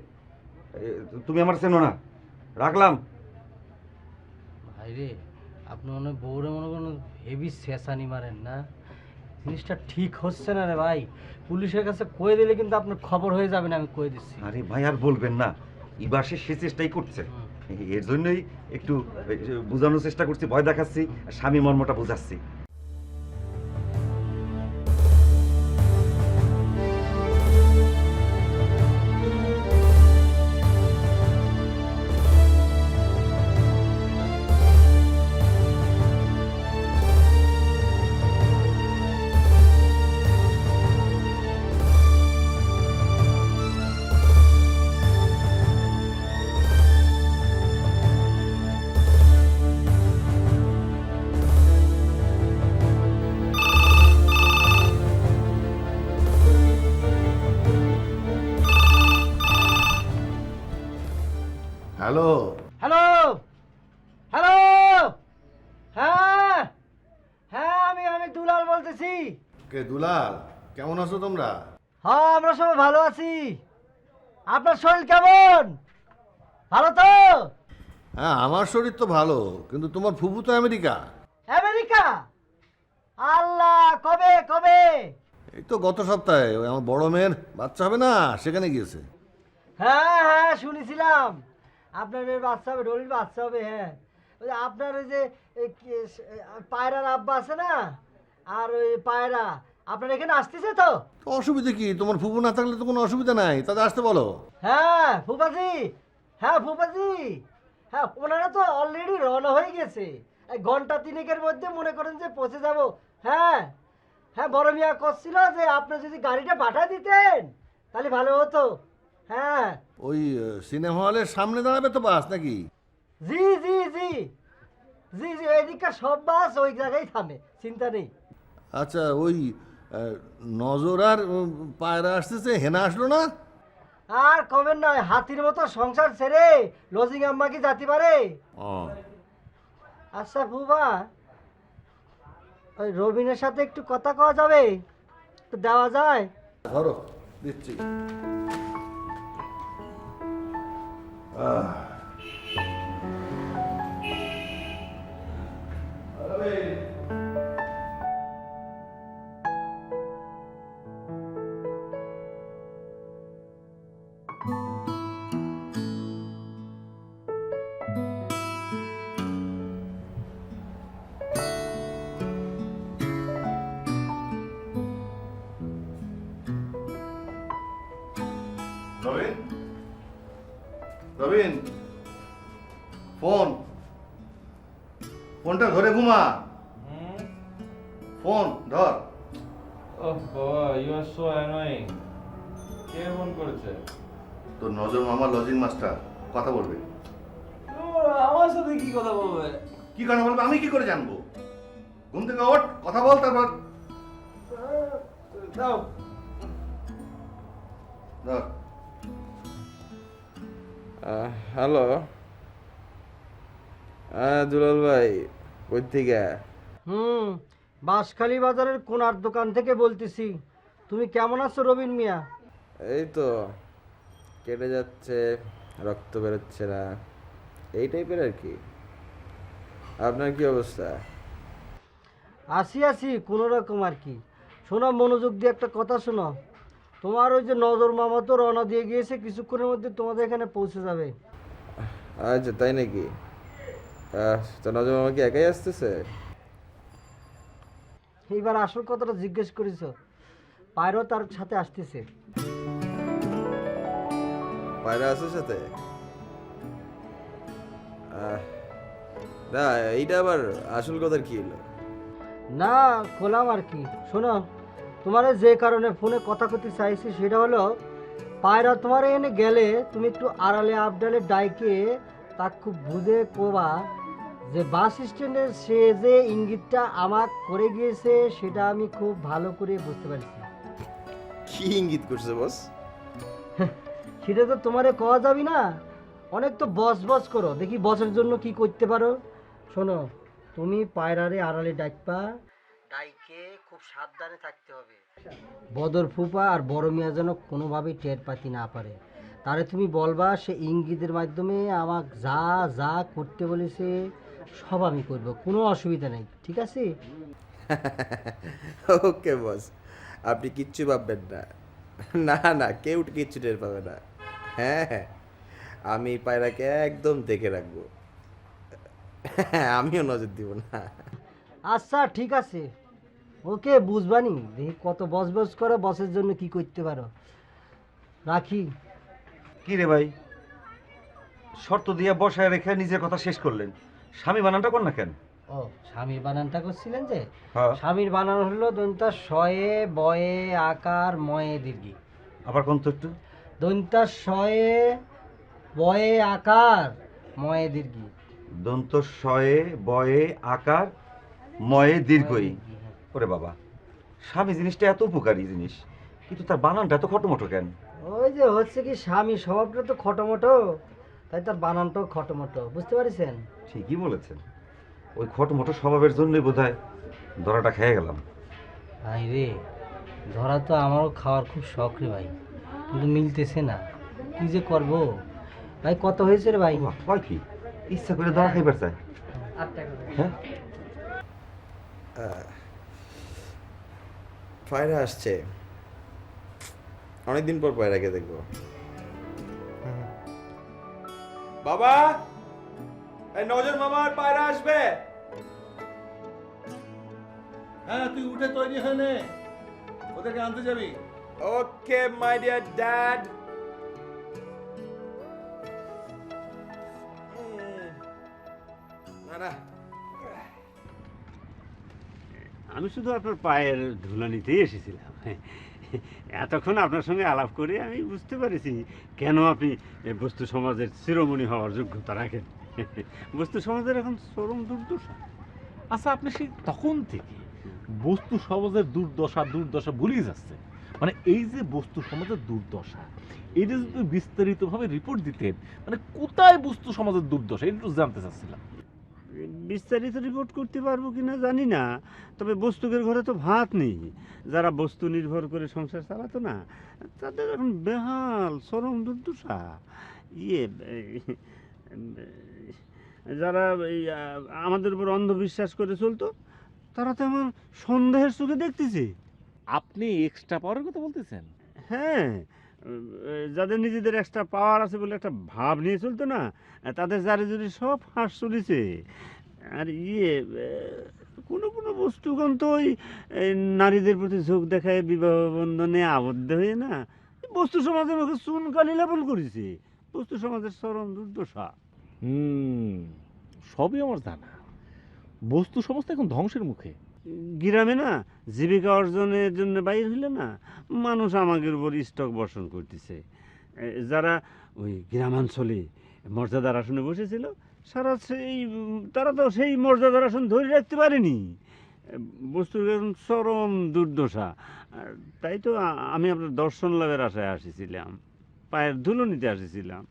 N: তুমি আমার চেনো না। রাখলাম।
B: ভাই রে, আপনি মনে হয় বউরে মনে করেন হেভি শেষানি মারেন না, জিনিসটা ঠিক হচ্ছে না রে ভাই। পুলিশের কাছে কয়ে দিলে কিন্তু আপনার খবর হয়ে যাবে না, আমি কয়ে দিচ্ছি।
N: আরে ভাই, আর বলবেন না, এবার সে চেষ্টাই করছে। এর জন্যই একটু বোঝানোর চেষ্টা করছি, ভয় দেখাচ্ছি, স্বামী মর্মটা বোঝাচ্ছি।
J: হ্যালো
B: হ্যালো হ্যালো, হ্যাঁ হ্যাঁ, আমি দুলাল বলতেছি।
J: কে দুলাল? কেমন আছো তোমরা?
B: হ্যাঁ, আমরা সবাই ভালো আছি। আপনার শরীর কেমন? ভালো তো?
J: হ্যাঁ, আমার শরীর তো ভালো, কিন্তু তোমার ফুফু তো আমেরিকা।
B: আমেরিকা? আল্লাহ, কবে কবে?
J: এই তো গত সপ্তাহে ওই আমার বড় মেয়ের বাচ্চা হবে না, সেখানে গিয়েছে।
B: হ্যাঁ হ্যাঁ, শুনেছিলাম আপনার মেয়ের বাচ্চা হবে, ডলির বাচ্চা হবে। হ্যাঁ, ওই যে আপনার ওই যে পায়রার আব্বা আছে না, আর ওই পায়রা আপনার এখানে আসতেছে তো?
J: তো অসুবিধা কি? তোমার ফুফু না থাকলে তো কোনো অসুবিধা নাই, তাদের আসতে বলো।
B: হ্যাঁ ফুফাজি, হ্যাঁ ফুফাজি, হ্যাঁ ওনারা তো অলরেডি রওনা হয়ে গেছে। এই ঘন্টা 3 মধ্যে মনে করেন যে পৌঁছে যাব। হ্যাঁ হ্যাঁ, বড় মিয়া করছিল যে আপনি যদি গাড়িটা পাঠা দিতেন তাহলে ভালো হতো। হ্যাঁ,
J: ওই সিনেমা হলের সামনে দাঁড়াবে তো বাস নাকি?
B: জি জি জি জি জি, ওইদিককার সব বাস ওই জায়গায় থামে, চিন্তা নেই।
J: আচ্ছা, ওই নজর আর পায়রা আসতেছে, হেনা আসলো না?
B: আর কমেন নয়, হাতির মতো সংসার ছেড়ে লজিং আম্মা কি যেতে পারে? আচ্ছা ফুবা, ওই রবিনের সাথে একটু কথা কওয়া যাবে? একটু দেওয়া যায়?
J: ধরো, দিচ্ছি।
A: রবিন, রবিন, ফোনটা ধরে ঘুমা। ফোন ধর।
G: ওহ বাবা, ইউ আর সো অ্যানোয়িং। কে ফোন করেছে?
A: তোর নজর মামা লজিং মাস্টার কথা বলবে।
G: আমার সাথে কি কথা বলবে?
A: কি কথা বলবে আমি কি করে জানবো? ঘুম থেকে ওঠ, কথা বল, তারপর
G: দাও।
A: ধর।
G: হ্যালো, দুলাল ভাই, কই থেকে?
B: বাঁশখালী বাজারের কোনার দোকান থেকে বলতেছি। তুমি কেমন আছো রবিন মিয়া?
G: এই তো কেটে যাচ্ছে, রক্ত বেরোচ্ছে না, এই টাইপের আর কি। আপনার কি অবস্থা?
B: আছি কোনো রকম আর কি। শোনো, মনোযোগ দিয়ে একটা কথা শোনো। তোমার ওই যে নজর মামা তো রওনা দিয়ে গিয়েছে, কিছুক্ষণের মধ্যে তোমাদের এখানে পৌঁছে যাবে।
G: আচ্ছা, তাই নাকি? তো নজর মামা কি একাই আসতেছে?
B: এইবার আসল কথাটা জিজ্ঞেস করেছ। পায়রা তার সাথে আসতেছে।
G: পায়রা আছে সাথে? না, এইটা আবার আসল কথার কি হলো?
B: না, খোলাম আর কি। শোনো, তোমার যে কারণে ফোনে কথা করতে চাইছি সেটা হলো, পায়রা তোমার এনে গেলে তুমি একটু আড়ালে আবডালে ডাইকে তাক খুব বুঝে কোবা যে বাস স্ট্যান্ডের সে যে ইঙ্গিতটা আমার করে গিয়েছে সেটা আমি খুব ভালো করে বুঝতে পারছি।
G: কি ইঙ্গিত করছে বস?
B: সেটা তো তোমারে কওয়া যাবে না। অনেক তো বস করো, দেখি বসের জন্য কি করতে পারো। শোনো, তুমি পায়রারে আড়ালে ডাকবা, ডাইকে খুব সাবধানে থাকতে হবে। বদর ফুপা আর বড় মিয়া যেন কোনোভাবেই টের পাতি না পারে। তারে তুমি বলবা সে ইঙ্গিতের মাধ্যমে আমাকে যা যা করতে বলেছে সব আমি করব, কোনো অসুবিধা নেই, ঠিক আছে?
G: ওকে বস, আপনি কিচ্ছু ভাববেন না। না না, কেউ কিচ্ছু টের পাবে না। হ্যাঁ, আমি পায়রাকে একদম দেখে রাখবো। আমিও নজর দিব না।
B: আচ্ছা ঠিক আছে, ওকে বুঝবানি। দেখি কত বস করো, বসের জন্য কি করতে পারো। রাখি।
N: কি রে ভাই, শর্ত দিয়ে বসায় রেখে নিজের কথা শেষ করলেন, স্বামী বানানটা কর না কেন?
B: ও, স্বামীর বানানটা করছিলেন যে?
N: হ্যাঁ।
B: স্বামীর বানান হলো দন্তা শয়ে বয়ে আকার ময়ে দীর্ঘি।
N: আবার কোন তো একটু?
B: দন্তা শয়ে বয়ে আকার ময়ে দীর্ঘি।
N: দন্ত শয়ে বয়ে আকার ময়ে দীর্ঘই। ওরে বাবা, স্বামী জিনিসটা এত উপকারী জিনিস, কিন্তু তার বানানটা এত খটোমটো কেন?
B: ওই যে হচ্ছে কি, স্বামী স্বভাবটা তো খটোমটো, তাই তার বানানটাও খটোমটো, বুঝতে পারছেন?
N: ঠিকই বলেছেন, ওই খটোমটো স্বভাবের জন্যই বোধহয় ধরাটা খেয়ে গেলাম।
B: ভাই রে, ধরা তো আমারও খাওয়ার খুব শখ রে ভাই, কিন্তু মিলতেছে না, কি যে করবো ভাই। কত হয়েছে রে ভাই?
N: হয় কি, ইচ্ছা করে ধরা খাইবার চাই? হ্যাঁ,
G: পায়রা আসছে, অনেকদিন পর পায়রাকে দেখবো। বাবা, এই নজর মামার পায়রা আসবে।
J: হ্যাঁ, তুই উঠে তৈরি হয়ে নে, ওদেরকে আনতে যাবি।
G: ওকে মাই ডিয়ার ড্যাড।
O: আমি শুধু আপনার পায়ের ধুলা নিতেই এসেছিলাম। এতক্ষণ আপনার সঙ্গে আলাপ করে আমি বুঝতে পেরেছি কেন আপনি বস্তু সমাজের শিরোমণি হওয়ার যোগ্যতা রাখেন। বস্তু সমাজের এখন চরম দুর্দশা।
F: আচ্ছা, আপনি সেই তখন থেকে বস্তু সমাজের দুর্দশা ভুলিয়ে যাচ্ছে। মানে এই যে বস্তু সমাজের দুর্দশা, এটা যদি বিস্তারিতভাবে রিপোর্ট দিতেন, মানে কোথায় বস্তু সমাজের দুর্দশা এটা একটু জানতে চাচ্ছিলাম।
O: বিস্তারিত রিপোর্ট করতে পারবো কিনা জানি না, তবে বস্তুকের ঘরে তো ভাত নেই। যারা বস্তু নির্ভর করে সংসার চালাতো না, তাদের এখন বেহাল চরম দুর্দশা। ইয়ে যারা এই আমাদের উপর অন্ধবিশ্বাস করে চলতো তারা তো আমার সন্দেহের চোখে দেখতেছে।
F: আপনি এক্সট্রা পাওয়ারের কথা বলতেছেন?
O: হ্যাঁ, যাদের নিজেদের এক্সট্রা পাওয়ার আছে বলে একটা ভাব নিয়ে চলতো না, তাদের যারে যদি সব ফাঁস চলেছে। আর ইয়ে কোনো কোনো বস্তুগণ তো ওই নারীদের প্রতি ঝোঁক দেখায় বিবাহ বন্ধনে আবদ্ধ হয়ে না বস্তু সমাজের মুখে চুনকালি লেপন করেছে। বস্তু সমাজের চরম দুর্দশা।
F: সবই আমার জানা। বস্তু সমাজ তো এখন ধ্বংসের মুখে।
O: গ্রামে না জীবিকা অর্জনের জন্য বাইর হইলে না মানুষ আমাদের উপর স্টক বর্ষণ করতেছে। যারা ওই গ্রামাঞ্চলে মর্যাদার আসনে বসেছিল তারা তো সেই মর্যাদার আসন ধরে রাখতে পারেনি। বস্তুর চরম দুর্দশা। তাই তো আমি আপনার দর্শন লাভের আশায় আসেছিলাম, পায়ের ধুলো নিতে আসেছিলাম।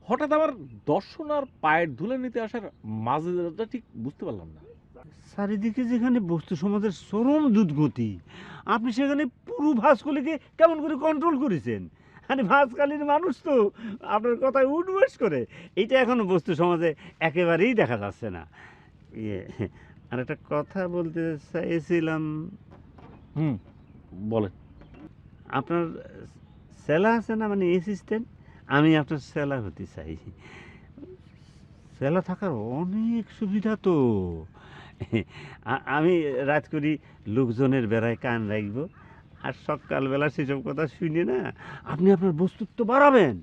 F: হঠাৎ আবার দর্শন আর পায়ের ধুলে নিতে আসার মাঝেটা ঠিক বুঝতে পারলাম না।
O: চারিদিকে যেখানে বস্তু সমাজের চরম দুধগতি, আপনি সেখানে পুরো ভাঁজকলিকে কেমন করে কন্ট্রোল করেছেন? আরে ভাঁজকালির মানুষ তো আপনার কথায় উঠবস করে। এইটা এখনো বস্তু সমাজে একেবারেই দেখা যাচ্ছে না। ইয়ে আর একটা কথা বলতে চাইছিলাম।
F: বলেন।
O: আপনার সেলা আছে না, মানে অ্যাসিস্ট্যান্ট? আমি আপনার সেলা হতে চাই। সেলা থাকার অনেক সুবিধা তো। আমি রাত করি লোকজনের বেড়ায় কান রাখবো, আর সকালবেলা সেসব কথা শুনে না আপনি আপনার বস্তুত্ব বাড়াবেন।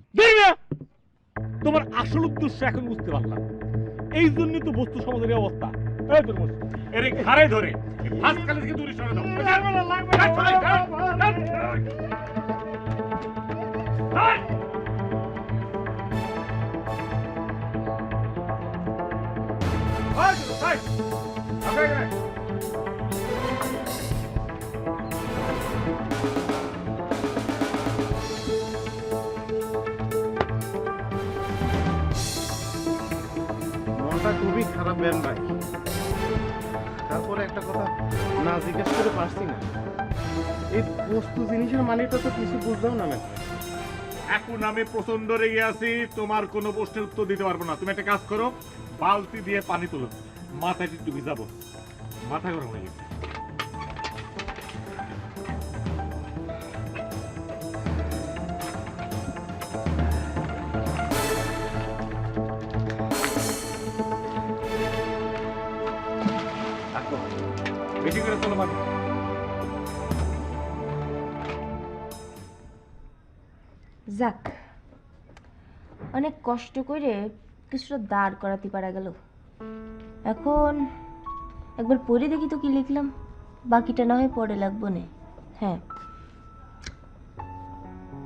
F: তোমার আসল উদ্দেশ্য এখন বুঝতে পারলাম। এই জন্যই তো বস্তু সমাজের এই অবস্থা। এর ঘাড়ে ধরে ভাঁজকালি থেকে দূরে সরে দাও।
L: মনটা খুবই খারাপ ব্যান ভাই। তারপরে একটা কথা না জিজ্ঞেস করে পারছি না, এই বস্তু জিনিসের মানেটা তো কিছু বুঝলাম না ম্যাম।
F: এখন আমি প্রচন্ড রেগে আছি, তোমার কোনো প্রশ্নের উত্তর দিতে পারবো না। তুমি একটা কাজ করো, বালতি দিয়ে পানি তোলো, মাথায় একটু ভিজাবো, মাথা গরম হয়ে গেছে। বেশি করে তোলো পানি।
E: যাক, অনেক কষ্ট করে কিছুটা দাঁড় করাতে পারা গেল। এখন একবার পড়ে দেখি তো কি লিখলাম, বাকিটা না হয় পরে লাগবো না। হ্যাঁ,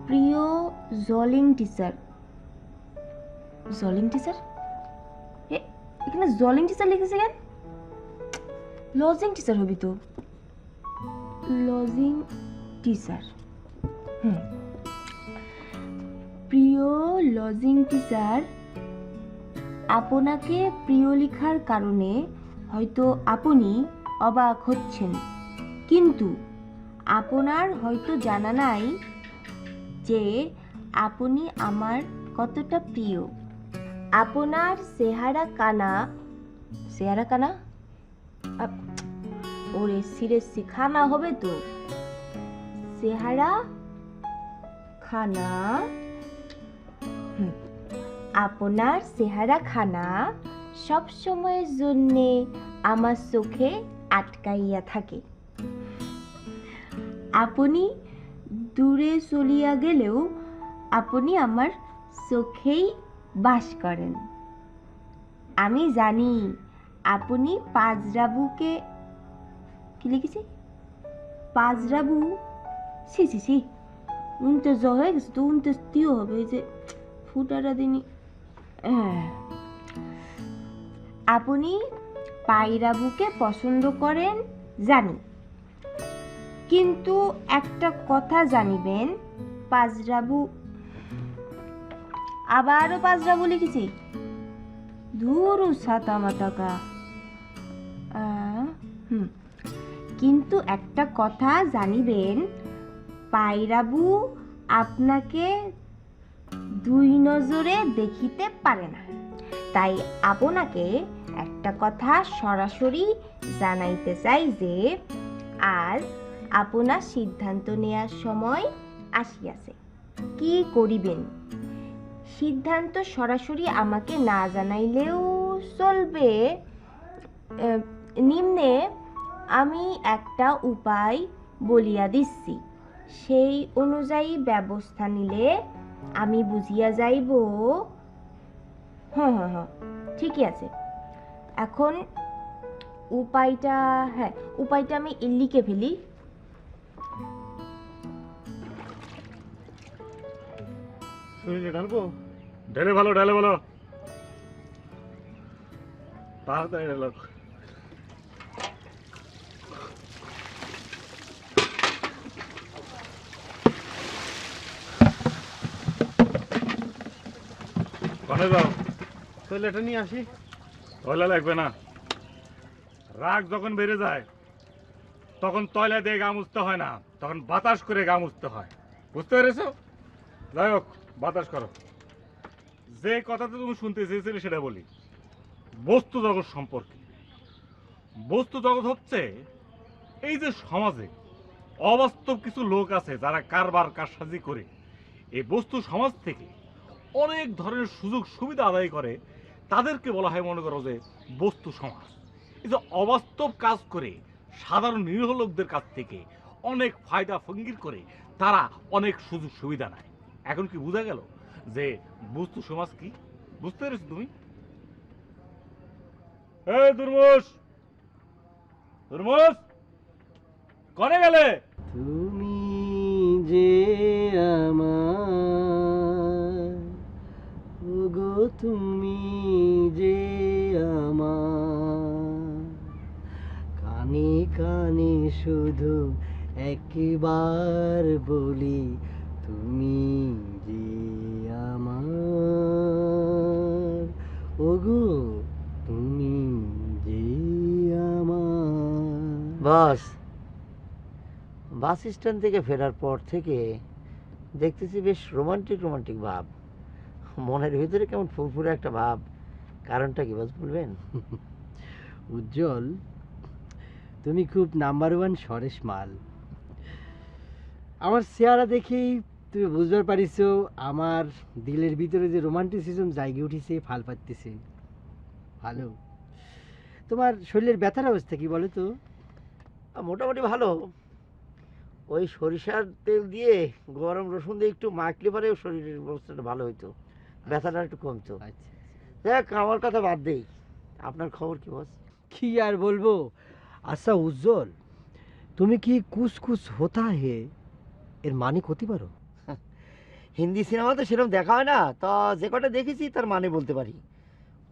E: প্রিয় জলিং টিচার। জলিং টিচার? এখানে জলিং টিচার লিখেছে কেন? লজিং টিচার হবি তো। Lodging teacher. প্রিয় লজিং টিচার, আপনাকে প্রিয় লেখার কারণে হয়তো আপনি অবাক হচ্ছেন, কিন্তু আপনার হয়তো জানা নাই যে আপনি আমার কতটা প্রিয়। আপনার চেহারা কানা, চেহারা কানা, ওরে সিরে শিখানা হবে তো। চেহারা খানা, আপনার চেহারা খানা সব সময়ের জন্যে আমার চোখে আটকাইয়া থাকে। আপনি দূরে চলিয়া গেলেও আপনি আমার চোখেই বাস করেন। আমি জানি আপনি পাজরাবুকে, কি লিখেছি, পাজরাবু, ছি ছি ছি, 29 হয়ে গেছে তো, 29 হবে। এই যে ফুটাটা দিনই। আপনি পায়রাবুকে পছন্দ করেন জানি, কিন্তু একটা কথা জানিবেন, পাজরাবু, আবারও পাজরাবু লিখেছি, ধুরু ছাতা মাতাকা। কিন্তু একটা কথা জানিবেন, পায়রাবু আপনাকে দুই নজরে দেখিতে পারে না। তাই আপনাকে একটা কথা সরাসরি জানাইতে চাই যে আজ আপনার সিদ্ধান্ত নেয়ার সময় আসিয়াছে। কি করিবেন সিদ্ধান্ত সরাসরি আমাকে না জানাইলেও চলবে। নিম্নে আমি একটা উপায় বলিয়া দিচ্ছি, সেই অনুযায়ী ব্যবস্থা নিলে আমি বুঝিয়া যাইব। হ্যাঁ, ঠিকই আছে। এখন উপায়টা আমি লিখে ফেলি।
K: ঢালবো?
J: ঢেলে ভালো তাড়াতাড়ি ঢেলো। কনে যাও?
K: টয়লেটে নিয়ে আসি।
J: তয়লা লাগবে না। রাগ যখন বেড়ে যায় তখন তয়লা দিয়ে গা মুছতে হয় না, তখন বাতাস করে গা মুছতে হয়। বুঝতে পেরেছো? যাই হোক, বাতাস করো। যে কথাটা তুমি শুনতে চেয়েছিলে সেটা বলি। বস্তু জগৎ সম্পর্কে। বস্তু জগৎ হচ্ছে এই যে সমাজে অবাস্তব কিছু লোক আছে যারা কারবার কারসাজি করে এই বস্তু সমাজ থেকে অনেক ধরনের সুযোগ সুবিধা আদায় করে, তাদেরকে বলা হয় মনে করো যে বস্তু সমাজ। এই যে অবাস্তব কাজ করে সাধারণ নিরীহ লোকদের কাছ থেকে অনেক ফায়দা ফঙ্গির করে তারা অনেক সুযোগ সুবিধা নেয়। এখন কি বোঝা গেল যে বস্তু সমাজ কি? বুঝতে পেরেছো তুমি? এই দুর্মুষ কনে গেলে?
B: তুমি যে আমার, ওগো তুমি যে আমার, কানে কানে শুধু একবার বলি তুমি যে আমার, ওগো তুমি যে আমার। বাস স্ট্যান্ড থেকে ফেরার পর থেকে দেখতেছি বেশ রোমান্টিক ভাব, মনের ভিতরে কেমন ফুরফুরে একটা ভাব। কারণটা কি বস বলবেন? উজ্জ্বল, তুমি খুব নাম্বার 1 সরেশ মাল। আমার চেহারা দেখেই তুমি বুঝতে পারিছো আমার দিলের ভিতরে যে রোমান্টিসিজম জায়গা উঠেছে, ফাল পাইতেছে। ভালো। তোমার শরীরের ব্যথার অবস্থা কি বলো তো? মোটামুটি ভালো। ওই সরিষার তেল দিয়ে গরম রসুন দিয়ে একটু মাখলে পরে শরীরের অবস্থাটা ভালো হইতো, ব্যথাটা একটু কমতো। দেখ, আমার কথা বাদ দেই, আপনার খবর কি বস? কি আর বলবো। আচ্ছা উজ্জ্বল, তুমি কি কুছ কুছ হোতা হে এর মানে করতে পারো? হিন্দি সিনেমাতে সেরকম দেখা হয় না, তা যে কটা দেখেছি তার মানে বলতে পারি।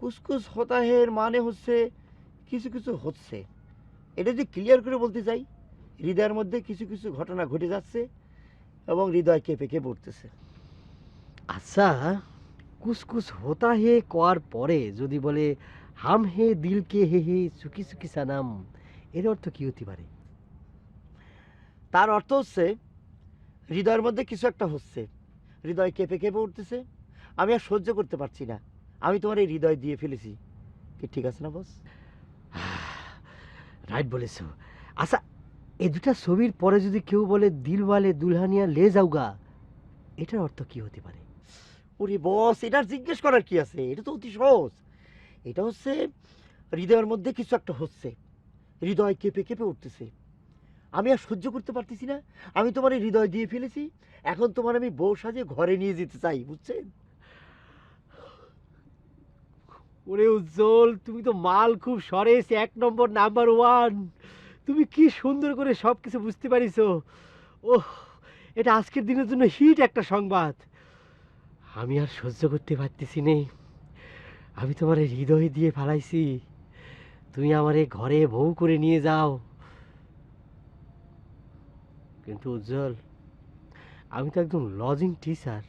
B: কুছ কুছ হোতা হে এর মানে হচ্ছে কিছু কিছু হচ্ছে। এটা যদি ক্লিয়ার করে বলতে চাই, হৃদয়ের মধ্যে কিছু কিছু ঘটনা ঘটে যাচ্ছে এবং হৃদয় কেঁপে কেঁপে উঠতেছে। আচ্ছা, কুছ কুছ হোতা হে কোয়ার পরে যদি বলে হাম হে দিল কে হে হে চুকি চুকি সানাম, এর অর্থ কি হতে পারে? তার অর্থ হচ্ছে হৃদয়ের মধ্যে কিছু একটা হচ্ছে, হৃদয় কেঁপে কেঁপে উঠতেছে, আমি আর সহ্য করতে পারছি না, আমি তোমার এই হৃদয় দিয়ে ফেলেছি। কি ঠিক আছে না বস? রাইট বলেছ। আচ্ছা, এই দুটা ছবির পরে যদি কেউ বলে দিলওয়ালে দুলহানিয়া লে যাওগা, এটার অর্থ কি হতে পারে? ওরে বস, এটার জিজ্ঞেস করার কি আছে? এটা তো অতি সহজ। এটা হচ্ছে হৃদয়ের মধ্যে কিছু একটা হচ্ছে, হৃদয় কেঁপে কেঁপে উঠতেছে, আমি আর সহ্য করতে পারতেছি না, আমি তোমার এই হৃদয় দিয়ে ফেলেছি, এখন তোমার আমি বউ সাজে ঘরে নিয়ে যেতে চাই, বুঝছেন? ওরে উজ্জ্বল, তুমি তো মাল খুব সরেস, 1 নম্বর, নাম্বার 1। তুমি কি সুন্দর করে সব কিছু বুঝতে পারিছো। ওহ, এটা আজকের দিনের জন্য হিট একটা সংবাদ। আমি আর সহ্য করতে পারতেছি নে, আমি তোমার হৃদয় দিয়ে ফালাইছি, তুমি আমারে ঘরে বউ করে নিয়ে যাও। কিন্তু উজ্জ্বল, আমি তো একদম লজিং টিচার,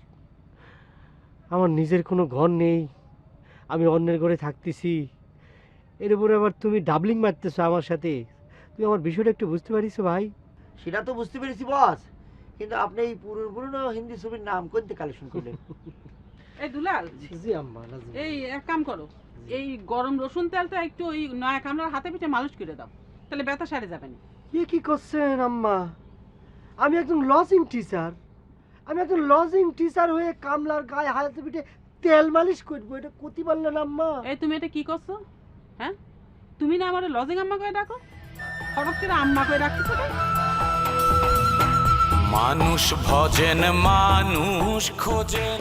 B: আমার নিজের কোনো ঘর নেই, আমি অন্যের ঘরে থাকতেছি, এর উপরে আবার তুমি ডাবলিং মারতেছো আমার সাথে। তুমি আমার বিষয়টা একটু বুঝতে পারিস ভাই? সেটা তো বুঝতে পেরেছি বস, কিন্তু আপনি এই পুরনো হিন্দি ছবির নাম কোনতে কালেকশন করলেন?
I: এই দুলাল,
B: জি আম্মা।
I: এই এক কাম করো, এই গরম রসুন তেলটা একটু ওই নয়া কামলার হাতে পিঠে মালিশ করে দাও, তাহলে ব্যথা সারে যাবে না।
B: এ কি করছেন আম্মা? আমি একজন লজিং টিচার, আমি একজন লজিং টিচার হয়ে কামলার গায়ে হাতে পিঠে তেল মালিশ করবো? এটা কতি পারলেন আম্মা?
I: এই তুমি এটা কি করছো? হ্যাঁ, তুমি না আমার লজিং আম্মা করে ডাকো, হঠাৎ করে আম্মা করে ডাকছো কেন?
P: মানুষ ভজেন মানুষ খোঁজেন